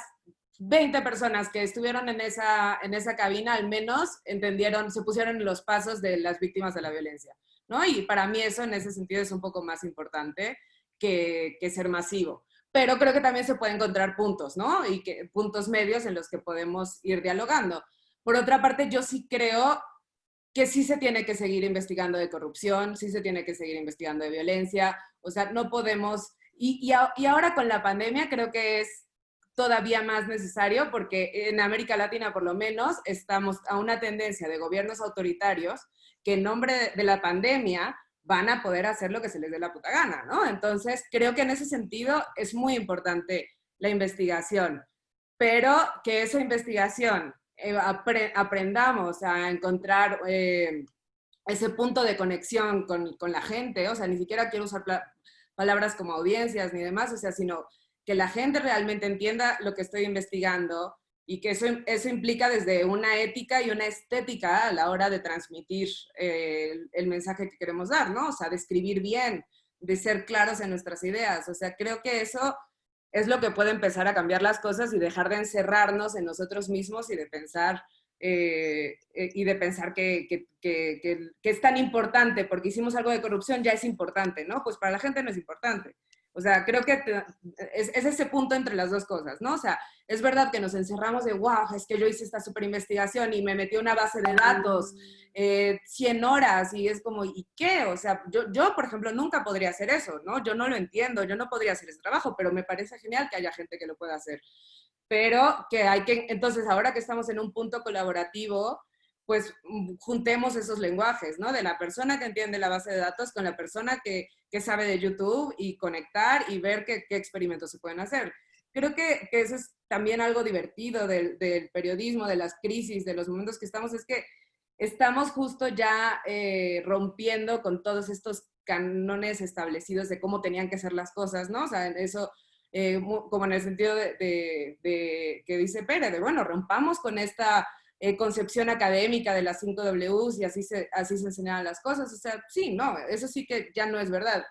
D: 20 personas que estuvieron en esa cabina al menos entendieron, se pusieron en los pasos de las víctimas de la violencia, ¿no? Y para mí eso en ese sentido es un poco más importante que ser masivo. Pero creo que también se pueden encontrar puntos, ¿no? Y puntos medios en los que podemos ir dialogando. Por otra parte, yo sí creo que sí se tiene que seguir investigando de corrupción, sí se tiene que seguir investigando de violencia, o sea, no podemos, y ahora con la pandemia creo que es todavía más necesario porque en América Latina por lo menos estamos a una tendencia de gobiernos autoritarios que en nombre de la pandemia van a poder hacer lo que se les dé la puta gana, ¿no? Entonces creo que en ese sentido es muy importante la investigación, pero que esa investigación aprendamos a encontrar ese punto de conexión con la gente, o sea, ni siquiera quiero usar palabras como audiencias ni demás, o sea, sino que la gente realmente entienda lo que estoy investigando y que eso implica desde una ética y una estética a la hora de transmitir el mensaje que queremos dar, ¿no? O sea, de escribir bien, de ser claros en nuestras ideas, o sea, creo que eso es lo que puede empezar a cambiar las cosas y dejar de encerrarnos en nosotros mismos y de pensar que es tan importante, porque hicimos algo de corrupción, ya es importante, ¿no? Pues para la gente no es importante. O sea, creo que es ese punto entre las dos cosas, ¿no? O sea, es verdad que nos encerramos de, wow, es que yo hice esta super investigación y me metí a una base de datos 100 horas y es como, ¿y qué? O sea, yo, por ejemplo, nunca podría hacer eso, ¿no? Yo no lo entiendo, yo no podría hacer ese trabajo, pero me parece genial que haya gente que lo pueda hacer. Pero que hay que, entonces, ahora que estamos en un punto colaborativo, pues juntemos esos lenguajes, ¿no? De la persona que entiende la base de datos con la persona que sabe de YouTube y conectar y ver qué experimentos se pueden hacer. Creo que eso es también algo divertido del periodismo, de las crisis, de los momentos que estamos, es que estamos justo ya rompiendo con todos estos cánones establecidos de cómo tenían que ser las cosas, ¿no? O sea, eso, como en el sentido de que dice Pérez, de bueno, rompamos con esta concepción académica de las 5 Ws y así se enseñaban las cosas. O sea, sí, no, eso sí que ya no es verdad.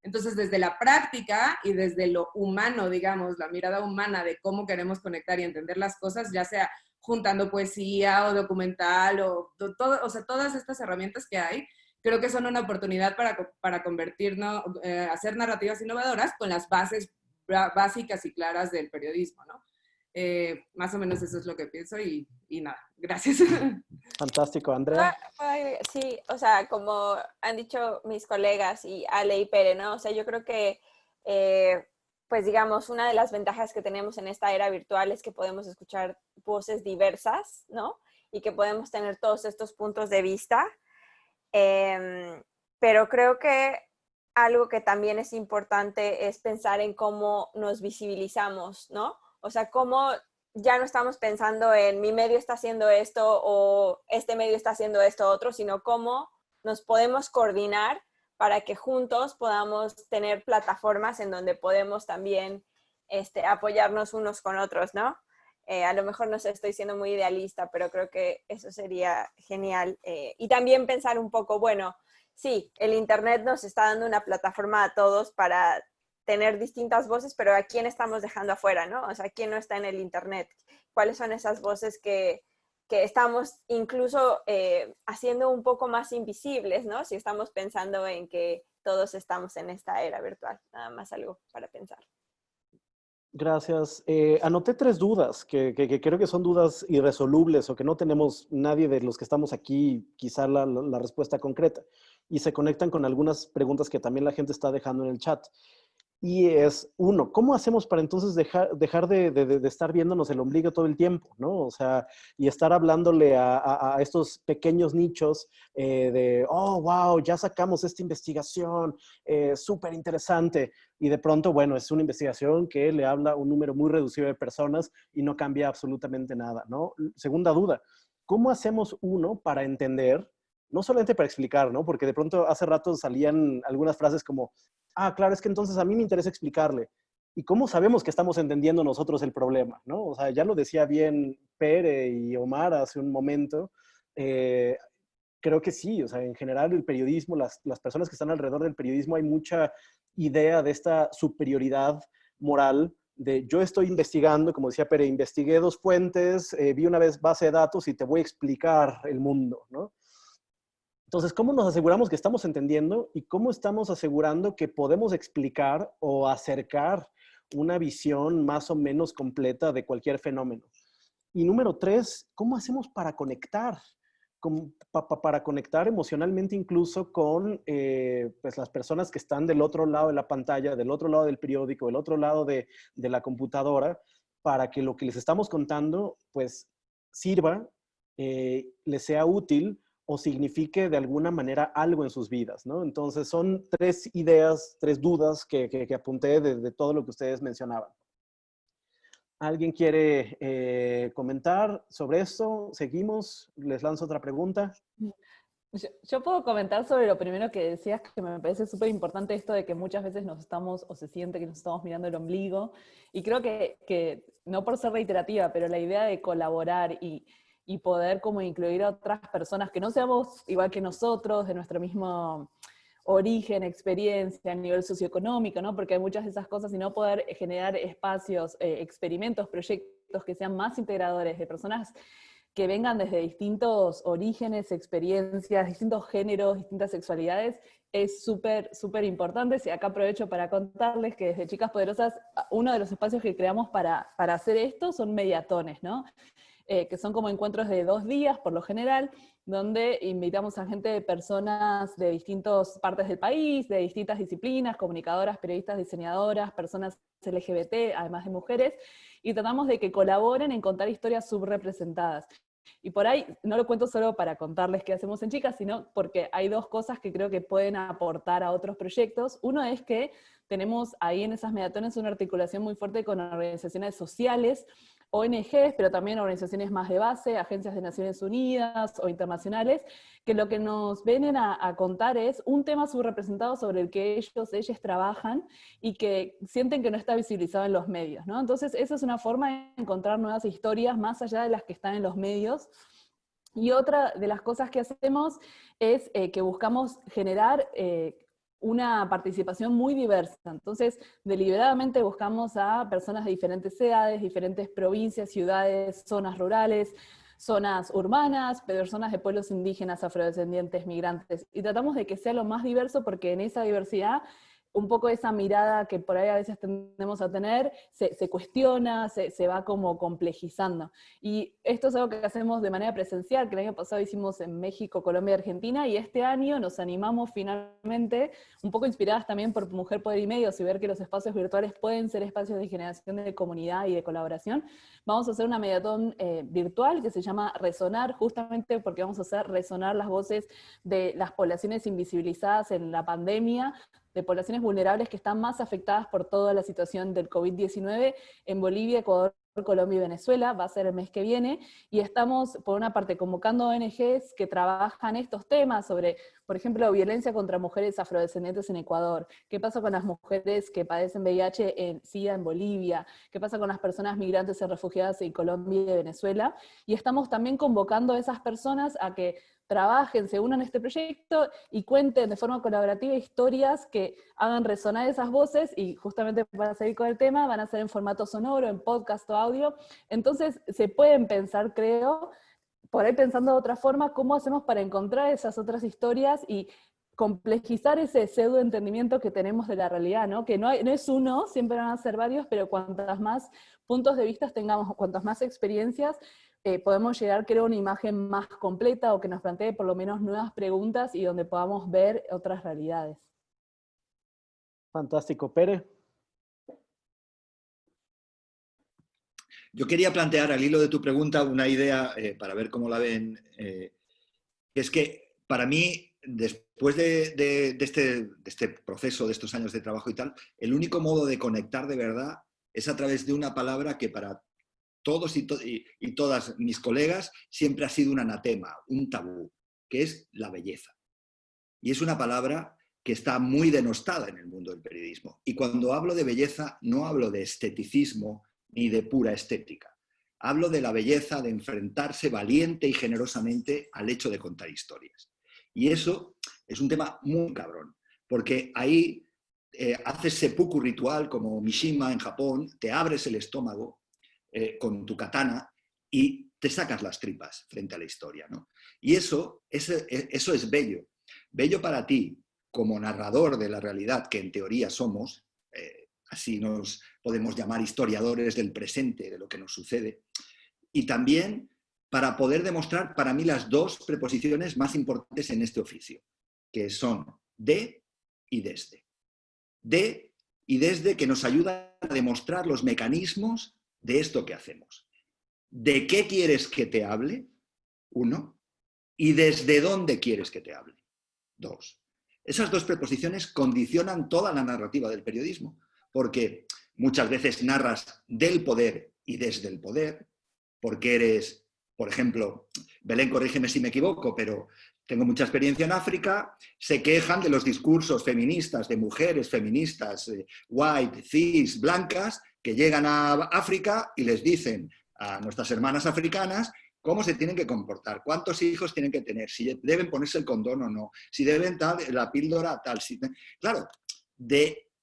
D: Entonces, desde la práctica y desde lo humano, digamos, la mirada humana de cómo queremos conectar y entender las cosas, ya sea juntando poesía o documental o todo, o sea, todas estas herramientas que hay, creo que son una oportunidad para convertirnos, hacer narrativas innovadoras con las bases básicas y claras del periodismo, ¿no? Más o menos eso es lo que pienso y nada, gracias.
A: Fantástico, Andrea.
G: Sí, o sea, como han dicho mis colegas y Ale y Pere, ¿no? O sea, yo creo que, pues digamos, una de las ventajas que tenemos en esta era virtual es que podemos escuchar voces diversas, ¿no? Y que podemos tener todos estos puntos de vista. Pero creo que algo que también es importante es pensar en cómo nos visibilizamos, ¿no? O sea, cómo ya no estamos pensando en mi medio está haciendo esto o este medio está haciendo esto otro, sino cómo nos podemos coordinar para que juntos podamos tener plataformas en donde podemos también apoyarnos unos con otros, ¿no? A lo mejor no sé, estoy siendo muy idealista, pero creo que eso sería genial. Y también pensar un poco, bueno, sí, el Internet nos está dando una plataforma a todos para tener distintas voces, pero ¿a quién estamos dejando afuera, no? O sea, ¿quién no está en el Internet? ¿Cuáles son esas voces que estamos incluso haciendo un poco más invisibles, ¿no? Si estamos pensando en que todos estamos en esta era virtual. Nada más algo para pensar.
A: Gracias. Anoté 3 dudas que creo que son dudas irresolubles o que no tenemos nadie de los que estamos aquí quizá la respuesta concreta. Y se conectan con algunas preguntas que también la gente está dejando en el chat. Y es, uno, ¿cómo hacemos para entonces dejar de estar viéndonos el ombligo todo el tiempo, ¿no? O sea, y estar hablándole a estos pequeños nichos de, oh, wow, ya sacamos esta investigación, súper interesante. Y de pronto, bueno, es una investigación que le habla a un número muy reducido de personas y no cambia absolutamente nada, ¿no? Segunda duda, ¿cómo hacemos uno para entender, no solamente para explicar, ¿no? Porque de pronto hace rato salían algunas frases como, claro, es que entonces a mí me interesa explicarle. ¿Y cómo sabemos que estamos entendiendo nosotros el problema, ¿no? O sea, ya lo decía bien Pere y Omar hace un momento. Creo que sí, o sea, en general el periodismo, las personas que están alrededor del periodismo, hay mucha idea de esta superioridad moral de yo estoy investigando, como decía Pere, investigué 2 fuentes, vi una vez base de datos y te voy a explicar el mundo, ¿no? Entonces, ¿cómo nos aseguramos que estamos entendiendo y cómo estamos asegurando que podemos explicar o acercar una visión más o menos completa de cualquier fenómeno? Y número 3, ¿cómo hacemos para conectar? Para conectar emocionalmente incluso con pues las personas que están del otro lado de la pantalla, del otro lado del periódico, del otro lado de la computadora, para que lo que les estamos contando pues sirva, les sea útil o signifique de alguna manera algo en sus vidas, ¿no? Entonces son 3 ideas, 3 dudas que apunté de todo lo que ustedes mencionaban. ¿Alguien quiere comentar sobre esto? ¿Seguimos? ¿Les lanzo otra pregunta?
E: Yo puedo comentar sobre lo primero que decías, que me parece súper importante esto de que muchas veces nos estamos, o se siente que nos estamos mirando el ombligo, y creo que no por ser reiterativa, pero la idea de colaborar y poder como incluir a otras personas que no seamos igual que nosotros, de nuestro mismo origen, experiencia, a nivel socioeconómico, ¿no? Porque hay muchas de esas cosas, y no poder generar espacios, experimentos, proyectos que sean más integradores, de personas que vengan desde distintos orígenes, experiencias, distintos géneros, distintas sexualidades, es súper, súper importante. Y acá aprovecho para contarles que desde Chicas Poderosas, uno de los espacios que creamos para hacer esto son mediatones, ¿no? Que son como encuentros de 2 días, por lo general, donde invitamos a gente de personas de distintas partes del país, de distintas disciplinas, comunicadoras, periodistas, diseñadoras, personas LGBT, además de mujeres, y tratamos de que colaboren en contar historias subrepresentadas. Y por ahí, no lo cuento solo para contarles qué hacemos en Chicas, sino porque hay 2 cosas que creo que pueden aportar a otros proyectos. Uno es que tenemos ahí en esas mediatones una articulación muy fuerte con organizaciones sociales, ONGs, pero también organizaciones más de base, agencias de Naciones Unidas o internacionales, que lo que nos vienen a contar es un tema subrepresentado sobre el que ellas trabajan y que sienten que no está visibilizado en los medios, ¿no? Entonces, esa es una forma de encontrar nuevas historias más allá de las que están en los medios. Y otra de las cosas que hacemos es que buscamos generar una participación muy diversa. Entonces, deliberadamente buscamos a personas de diferentes edades, diferentes provincias, ciudades, zonas rurales, zonas urbanas, personas de pueblos indígenas, afrodescendientes, migrantes, y tratamos de que sea lo más diverso, porque en esa diversidad un poco esa mirada que por ahí a veces tendemos a tener, se cuestiona, se va como complejizando. Y esto es algo que hacemos de manera presencial, que el año pasado hicimos en México, Colombia y Argentina, y este año nos animamos finalmente, un poco inspiradas también por Mujer, Poder y Medios, y ver que los espacios virtuales pueden ser espacios de generación de comunidad y de colaboración. Vamos a hacer una mediatón virtual que se llama Resonar, justamente porque vamos a hacer resonar las voces de las poblaciones invisibilizadas en la pandemia, de poblaciones vulnerables que están más afectadas por toda la situación del COVID-19 en Bolivia, Ecuador, Colombia y Venezuela. Va a ser el mes que viene, y estamos, por una parte, convocando ONGs que trabajan estos temas sobre, por ejemplo, violencia contra mujeres afrodescendientes en Ecuador, qué pasa con las mujeres que padecen VIH en SIDA en Bolivia, qué pasa con las personas migrantes y refugiadas en Colombia y Venezuela, y estamos también convocando a esas personas a que trabajen, se unan a este proyecto y cuenten de forma colaborativa historias que hagan resonar esas voces, y justamente para seguir con el tema, van a ser en formato sonoro, en podcast o audio. Entonces se pueden pensar, creo, por ahí pensando de otra forma, cómo hacemos para encontrar esas otras historias y complejizar ese pseudo entendimiento que tenemos de la realidad, ¿no? Que no es uno, siempre van a ser varios, pero cuantas más puntos de vista tengamos, cuantas más experiencias, podemos llegar a crear una imagen más completa, o que nos plantee por lo menos nuevas preguntas y donde podamos ver otras realidades.
A: Fantástico. Pere.
B: Yo quería plantear al hilo de tu pregunta una idea para ver cómo la ven, que es que para mí, después de este proceso, de estos años de trabajo y tal, el único modo de conectar de verdad es a través de una palabra que para todos y todas mis colegas siempre ha sido un anatema, un tabú, que es la belleza. Y es una palabra que está muy denostada en el mundo del periodismo. Y cuando hablo de belleza, no hablo de esteticismo ni de pura estética. Hablo de la belleza de enfrentarse valiente y generosamente al hecho de contar historias. Y eso es un tema muy cabrón, porque ahí haces seppuku ritual como Mishima en Japón, te abres el estómago con tu katana y te sacas las tripas frente a la historia, ¿no? Y eso es bello. Bello para ti como narrador de la realidad que en teoría somos, así nos podemos llamar historiadores del presente, de lo que nos sucede, y también para poder demostrar para mí las dos preposiciones más importantes en este oficio, que son de y desde. De y desde, que nos ayuda a demostrar los mecanismos de esto que hacemos. ¿De qué quieres que te hable? 1. ¿Y desde dónde quieres que te hable? 2. Esas dos preposiciones condicionan toda la narrativa del periodismo, porque muchas veces narras del poder y desde el poder, porque eres, por ejemplo, Belén, corrígeme si me equivoco, pero tengo mucha experiencia en África, se quejan de los discursos feministas, de mujeres feministas, white, cis, blancas, que llegan a África y les dicen a nuestras hermanas africanas cómo se tienen que comportar, cuántos hijos tienen que tener, si deben ponerse el condón o no, si deben tal, la píldora tal. Claro,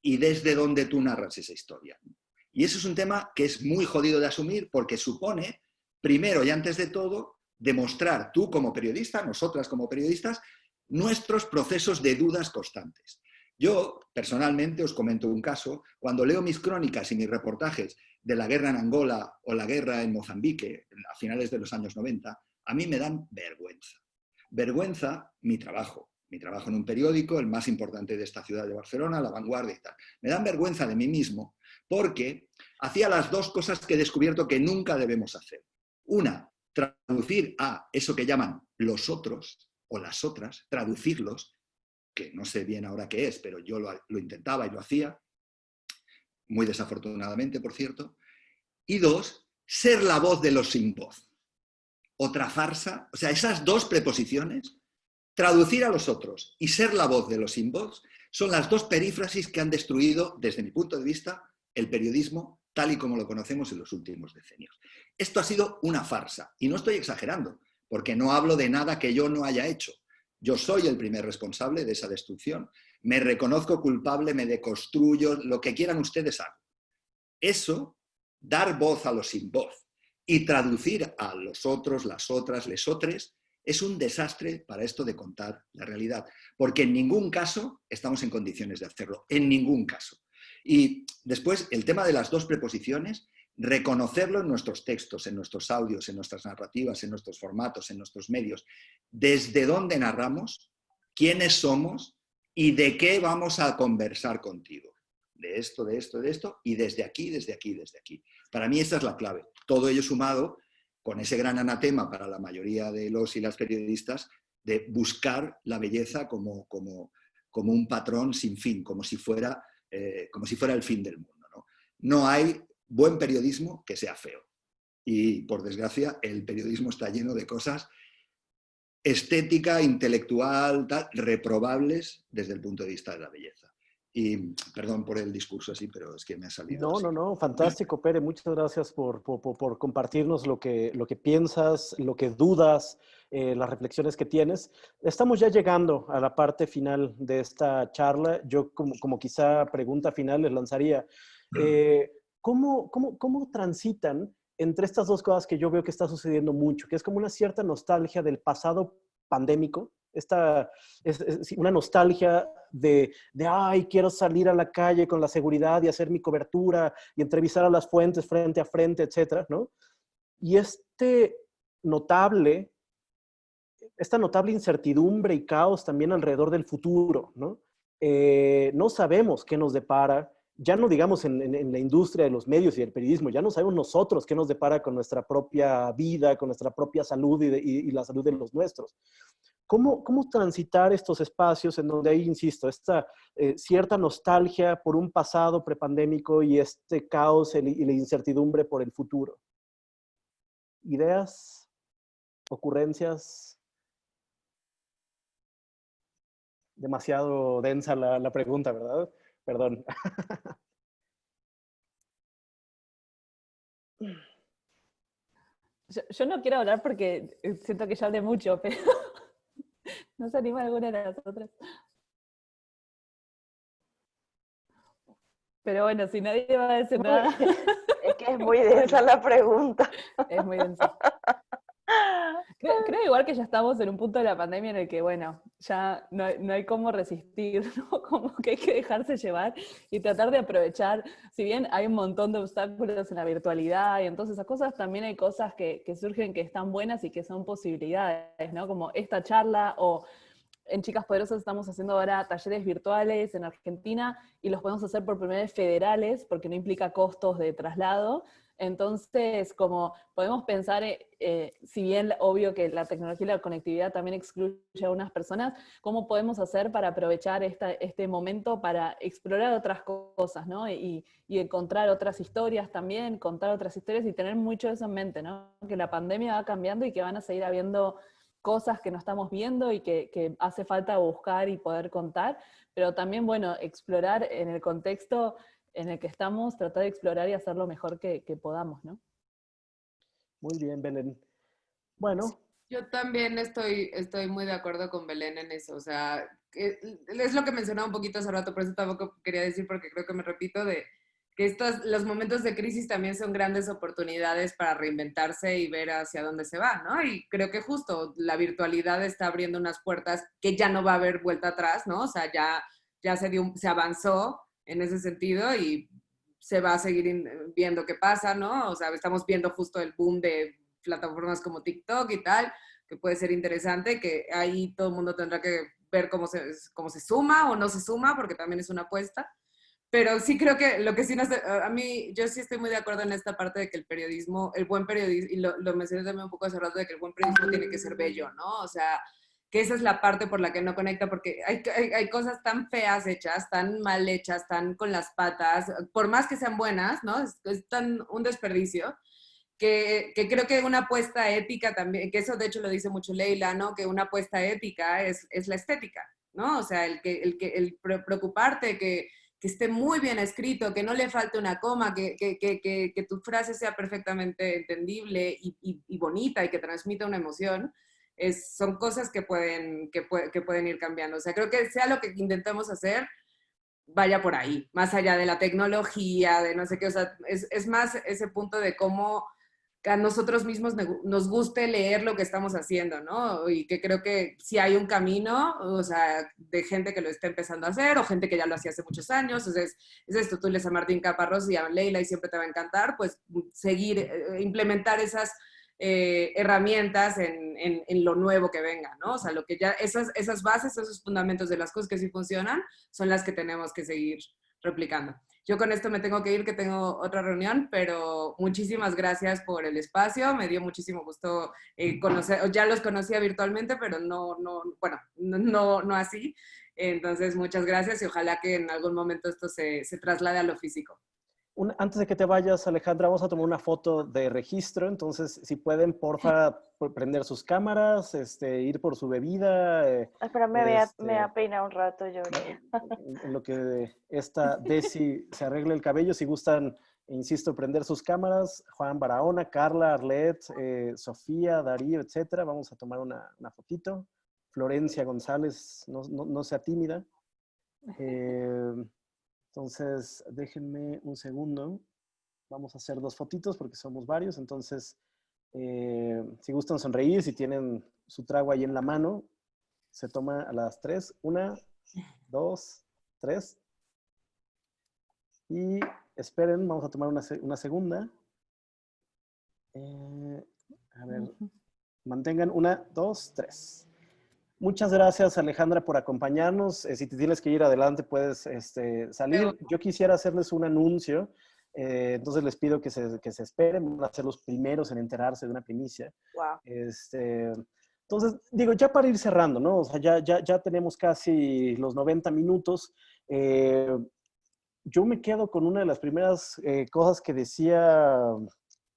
B: y desde dónde tú narras esa historia. Y eso es un tema que es muy jodido de asumir porque supone, primero y antes de todo, demostrar tú como periodista, nosotras como periodistas, nuestros procesos de dudas constantes. Yo, personalmente, os comento un caso, cuando leo mis crónicas y mis reportajes de la guerra en Angola o la guerra en Mozambique a finales de los años 90, a mí me dan vergüenza. Vergüenza mi trabajo en un periódico, el más importante de esta ciudad de Barcelona, La Vanguardia y tal. Me dan vergüenza de mí mismo porque hacía las dos cosas que he descubierto que nunca debemos hacer. Una, traducir a eso que llaman los otros o las otras, traducirlos, que no sé bien ahora qué es, pero yo lo intentaba y lo hacía, muy desafortunadamente, por cierto. Y 2, ser la voz de los sin voz. Otra farsa. O sea, esas dos preposiciones, traducir a los otros y ser la voz de los sin voz, son las dos perífrasis que han destruido, desde mi punto de vista, el periodismo tal y como lo conocemos en los últimos decenios. Esto ha sido una farsa, y no estoy exagerando, porque no hablo de nada que yo no haya hecho. Yo soy el primer responsable de esa destrucción. Me reconozco culpable, me deconstruyo, lo que quieran ustedes hago. Eso, dar voz a los sin voz y traducir a los otros, las otras, les otres, es un desastre para esto de contar la realidad, porque en ningún caso estamos en condiciones de hacerlo, en ningún caso. Y después, el tema de las dos preposiciones, reconocerlo en nuestros textos, en nuestros audios, en nuestras narrativas, en nuestros formatos, en nuestros medios, desde dónde narramos, quiénes somos y de qué vamos a conversar contigo. De esto, de esto, de esto, y desde aquí, desde aquí, desde aquí. Para mí esa es la clave. Todo ello sumado con ese gran anatema para la mayoría de los y las periodistas de buscar la belleza como un patrón sin fin, como si fuera el fin del mundo, ¿no? No hay buen periodismo que sea feo. Y, por desgracia, el periodismo está lleno de cosas estética, intelectual, tal, reprobables desde el punto de vista de la belleza. Y perdón por el discurso así, pero es que me ha salido así.
A: No, fantástico, Pere. Muchas gracias por compartirnos lo que piensas, lo que dudas, las reflexiones que tienes. Estamos ya llegando a la parte final de esta charla. Yo como quizá pregunta final les lanzaría, ¿cómo transitan entre estas dos cosas que yo veo que está sucediendo mucho? Que es como una cierta nostalgia del pasado pandémico, una nostalgia de, ay, quiero salir a la calle con la seguridad y hacer mi cobertura y entrevistar a las fuentes frente a frente, etcétera, ¿no? Y esta notable incertidumbre y caos también alrededor del futuro, ¿no? No sabemos qué nos depara, ya no digamos en la industria de los medios y del periodismo, ya no sabemos nosotros qué nos depara con nuestra propia vida, con nuestra propia salud y la salud de los nuestros. ¿Cómo transitar estos espacios en donde hay, insisto, esta cierta nostalgia por un pasado prepandémico y este caos y la incertidumbre por el futuro? ¿Ideas? ¿Ocurrencias? demasiado densa la pregunta, ¿verdad? Perdón.
E: Yo no quiero hablar porque siento que ya hablé mucho, pero no se anima alguna de las otras. Pero bueno, si nadie va a decir nada,
F: Es que es muy densa la pregunta.
E: es muy denso. Creo igual que ya estamos en un punto de la pandemia en el que, bueno, ya no hay cómo resistir, ¿no? Como que hay que dejarse llevar y tratar de aprovechar. Si bien hay un montón de obstáculos en la virtualidad y en todas esas cosas, también hay cosas que surgen que están buenas y que son posibilidades, ¿no? Como esta charla, o en Chicas Poderosas estamos haciendo ahora talleres virtuales en Argentina y los podemos hacer por primera vez federales porque no implica costos de traslado. Entonces, como podemos pensar, si bien obvio que la tecnología y la conectividad también excluye a unas personas, ¿cómo podemos hacer para aprovechar este momento para explorar otras cosas, ¿no? Y encontrar otras historias también, contar otras historias y tener mucho eso en mente, ¿no? Que la pandemia va cambiando y que van a seguir habiendo cosas que no estamos viendo y que hace falta buscar y poder contar, pero también, bueno, explorar en el contexto en el que estamos, tratar de explorar y hacer lo mejor que podamos, ¿no?
A: Muy bien, Belén. Bueno.
D: Yo también estoy muy de acuerdo con Belén en eso, o sea, es lo que mencionaba un poquito hace rato, por eso tampoco quería decir, porque creo que me repito, de que los momentos de crisis también son grandes oportunidades para reinventarse y ver hacia dónde se va, ¿no? Y creo que justo la virtualidad está abriendo unas puertas que ya no va a haber vuelta atrás, ¿no? O sea, ya se avanzó en ese sentido y se va a seguir viendo qué pasa, ¿no? O sea, estamos viendo justo el boom de plataformas como TikTok y tal, que puede ser interesante, que ahí todo el mundo tendrá que ver cómo se suma o no se suma, porque también es una apuesta. Pero sí creo que lo que sí nos, a mí, yo sí estoy muy de acuerdo en esta parte de que el periodismo, el buen periodismo, y lo mencioné también un poco hace rato, de que el buen periodismo tiene que ser bello, ¿no? O sea, que esa es la parte por la que no conecta, porque hay cosas tan feas hechas, tan mal hechas, tan con las patas, por más que sean buenas, ¿no? Es tan un desperdicio. Que creo que una apuesta ética también, que eso de hecho lo dice mucho Leila, ¿no? Que una apuesta ética es la estética, ¿no? O sea, el preocuparte que esté muy bien escrito, que no le falte una coma, que tu frase sea perfectamente entendible y bonita y que transmita una emoción, son cosas que pueden ir cambiando. O sea, creo que sea lo que intentemos hacer, vaya por ahí, más allá de la tecnología, de no sé qué, o sea, es más ese punto de cómo a nosotros mismos nos guste leer lo que estamos haciendo, ¿no? Y que creo que si hay un camino, o sea, de gente que lo está empezando a hacer o gente que ya lo hacía hace muchos años, es esto, tú lees a Martín Caparrós y a Leila y siempre te va a encantar, pues seguir, implementar esas herramientas en lo nuevo que venga, ¿no? O sea, lo que ya, esas bases, esos fundamentos de las cosas que sí funcionan, son las que tenemos que seguir replicando. Yo con esto me tengo que ir, que tengo otra reunión, pero muchísimas gracias por el espacio, me dio muchísimo gusto conocer, ya los conocía virtualmente, pero no así. Entonces, muchas gracias y ojalá que en algún momento esto se traslade a lo físico.
A: Antes de que te vayas, Alejandra, vamos a tomar una foto de registro. Entonces, si pueden, porfa, prender sus cámaras, ir por su bebida.
F: Espera, me voy a peinar un rato, yo.
A: En lo que esta Desi se arregle el cabello, si gustan, insisto, prender sus cámaras. Juan Barahona, Carla, Arlet, Sofía, Darío, etcétera. Vamos a tomar una fotito. Florencia González, no sea tímida. Entonces, déjenme un segundo. Vamos a hacer 2 fotitos porque somos varios. Entonces, si gustan sonreír, si tienen su trago ahí en la mano, se toma a las 3. 1, 2, 3. Y esperen, vamos a tomar una segunda. A ver, mantengan 1, 2, 3. Muchas gracias, Alejandra, por acompañarnos. Si te tienes que ir adelante, puedes salir. Yo quisiera hacerles un anuncio. Entonces les pido que se esperen. Van a ser los primeros en enterarse de una primicia.
F: Wow.
A: Entonces, digo, ya para ir cerrando, ¿no? O sea, ya tenemos casi los 90 minutos. Yo me quedo con una de las primeras cosas que decía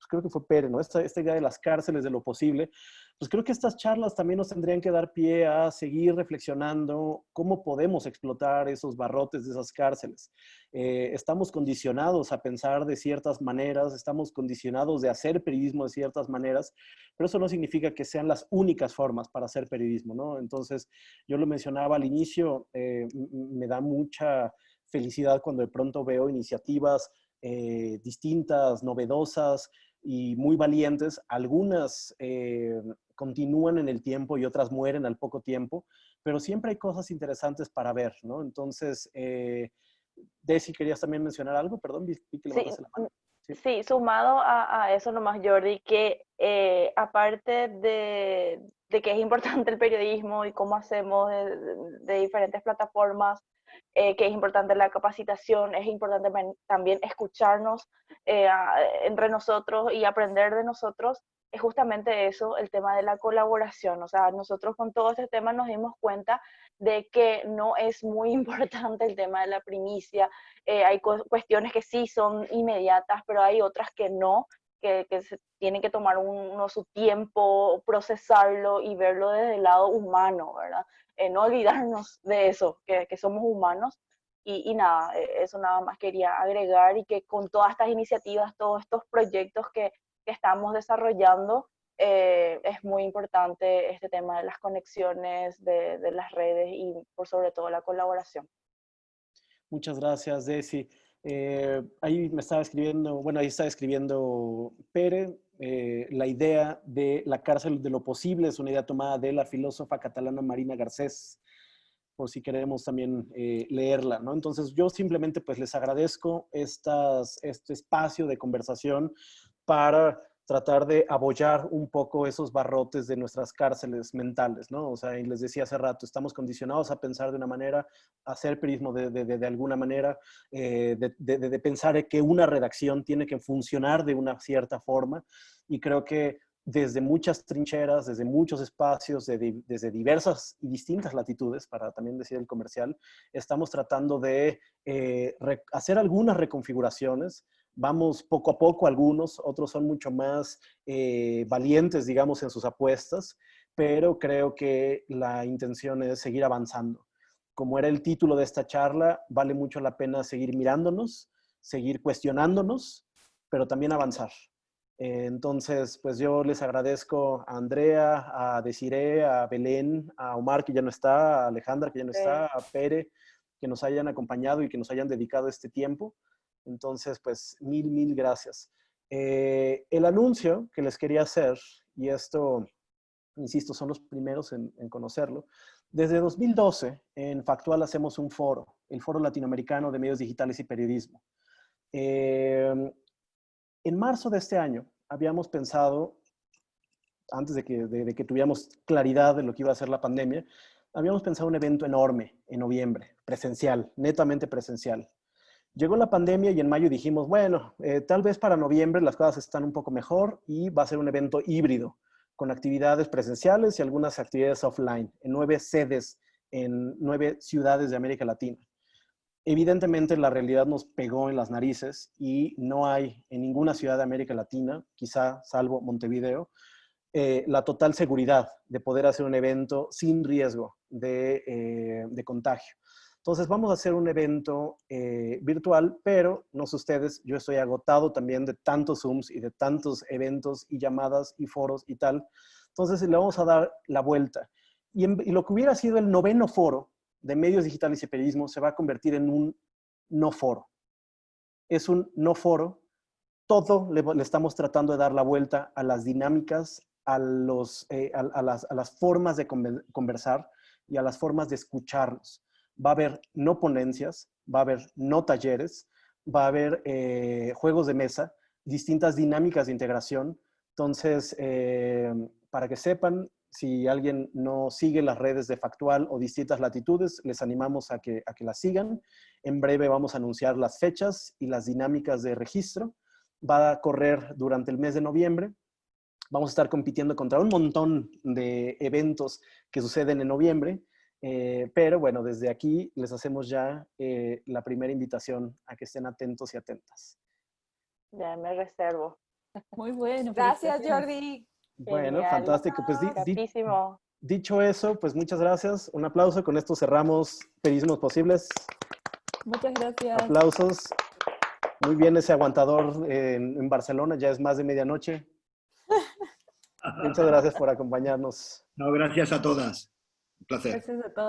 A: creo que fue Pérez, ¿no? Esta idea de las cárceles de lo posible, pues creo que estas charlas también nos tendrían que dar pie a seguir reflexionando cómo podemos explotar esos barrotes de esas cárceles. Estamos condicionados a pensar de ciertas maneras, estamos condicionados de hacer periodismo de ciertas maneras, pero eso no significa que sean las únicas formas para hacer periodismo, ¿no? Entonces, yo lo mencionaba al inicio, me da mucha felicidad cuando de pronto veo iniciativas distintas, novedosas y muy valientes. Algunas continúan en el tiempo y otras mueren al poco tiempo, pero siempre hay cosas interesantes para ver, ¿no? Entonces, Desi, ¿querías también mencionar algo? Perdón, vi que
F: Sí,
A: levantaste la mano. Sí.
F: sí, sumado a eso nomás, Jordi, que aparte de que es importante el periodismo y cómo hacemos de diferentes plataformas, que es importante la capacitación, es importante también escucharnos entre nosotros y aprender de nosotros, es justamente eso, el tema de la colaboración. O sea, nosotros con todo este tema nos dimos cuenta de que no es muy importante el tema de la primicia. Hay cuestiones que sí son inmediatas, pero hay otras que no, que se tienen que tomar uno su tiempo, procesarlo y verlo desde el lado humano, ¿verdad? No olvidarnos de eso, que somos humanos. Y nada, eso nada más quería agregar, y que con todas estas iniciativas, todos estos proyectos que estamos desarrollando, es muy importante este tema de las conexiones, de las redes y por sobre todo la colaboración.
A: Muchas gracias, Desi. Ahí me estaba escribiendo, bueno, ahí estaba escribiendo Pere, la idea de la cárcel de lo posible es una idea tomada de la filósofa catalana Marina Garcés, por si queremos también leerla, ¿no? Entonces yo simplemente pues les agradezco este espacio de conversación para tratar de abollar un poco esos barrotes de nuestras cárceles mentales, ¿no? O sea, y les decía hace rato, estamos condicionados a pensar de una manera, a hacer periodismo de alguna manera, de pensar que una redacción tiene que funcionar de una cierta forma, y creo que desde muchas trincheras, desde muchos espacios, desde diversas y distintas latitudes, para también decir el comercial, estamos tratando de hacer algunas reconfiguraciones. Vamos poco a poco algunos, otros son mucho más valientes, digamos, en sus apuestas, pero creo que la intención es seguir avanzando. Como era el título de esta charla, vale mucho la pena seguir mirándonos, seguir cuestionándonos, pero también avanzar. Entonces, pues yo les agradezco a Andrea, a Desiree, a Belén, a Omar, que ya no está, a Alejandra, que ya no está, a Pere, que nos hayan acompañado y que nos hayan dedicado este tiempo. Entonces, pues mil gracias. El anuncio que les quería hacer, y esto, insisto, son los primeros en conocerlo, desde 2012 en Factual hacemos un foro, el Foro Latinoamericano de Medios Digitales y Periodismo. En marzo de este año habíamos pensado, antes de que tuviéramos claridad de lo que iba a ser la pandemia, habíamos pensado un evento enorme en noviembre, presencial, netamente presencial. Llegó la pandemia y en mayo dijimos, bueno, tal vez para noviembre las cosas están un poco mejor y va a ser un evento híbrido, con actividades presenciales y algunas actividades offline, en 9 sedes, en 9 ciudades de América Latina. Evidentemente la realidad nos pegó en las narices y no hay en ninguna ciudad de América Latina, quizá salvo Montevideo, la total seguridad de poder hacer un evento sin riesgo de contagio. Entonces vamos a hacer un evento virtual, pero no sé ustedes, yo estoy agotado también de tantos Zooms y de tantos eventos y llamadas y foros y tal. Entonces le vamos a dar la vuelta. Y lo que hubiera sido el 9º foro de medios digitales y periodismo se va a convertir en un no foro. Es un no foro. Todo le estamos tratando de dar la vuelta a las dinámicas, a las formas de conversar y a las formas de escucharnos. Va a haber no ponencias, va a haber no talleres, va a haber juegos de mesa, distintas dinámicas de integración. Entonces, para que sepan, si alguien no sigue las redes de Factual o distintas latitudes, les animamos a que las sigan. En breve vamos a anunciar las fechas y las dinámicas de registro. Va a correr durante el mes de noviembre. Vamos a estar compitiendo contra un montón de eventos que suceden en noviembre. Pero bueno, desde aquí les hacemos ya la primera invitación a que estén atentos y atentas.
F: Ya me reservo.
E: Muy bueno.
G: Gracias,
E: felicitaciones.
G: Jordi.
A: Bueno,
F: Genial.
A: fantástico. Pues
F: Gratísimo.
A: dicho eso, pues muchas gracias. Un aplauso. Con esto cerramos Periodismos Posibles.
E: Muchas gracias.
A: Aplausos. Muy bien ese aguantador en Barcelona, ya es más de medianoche. Muchas gracias por acompañarnos.
H: No, gracias a todas. Un placer.
E: Gracias a todos.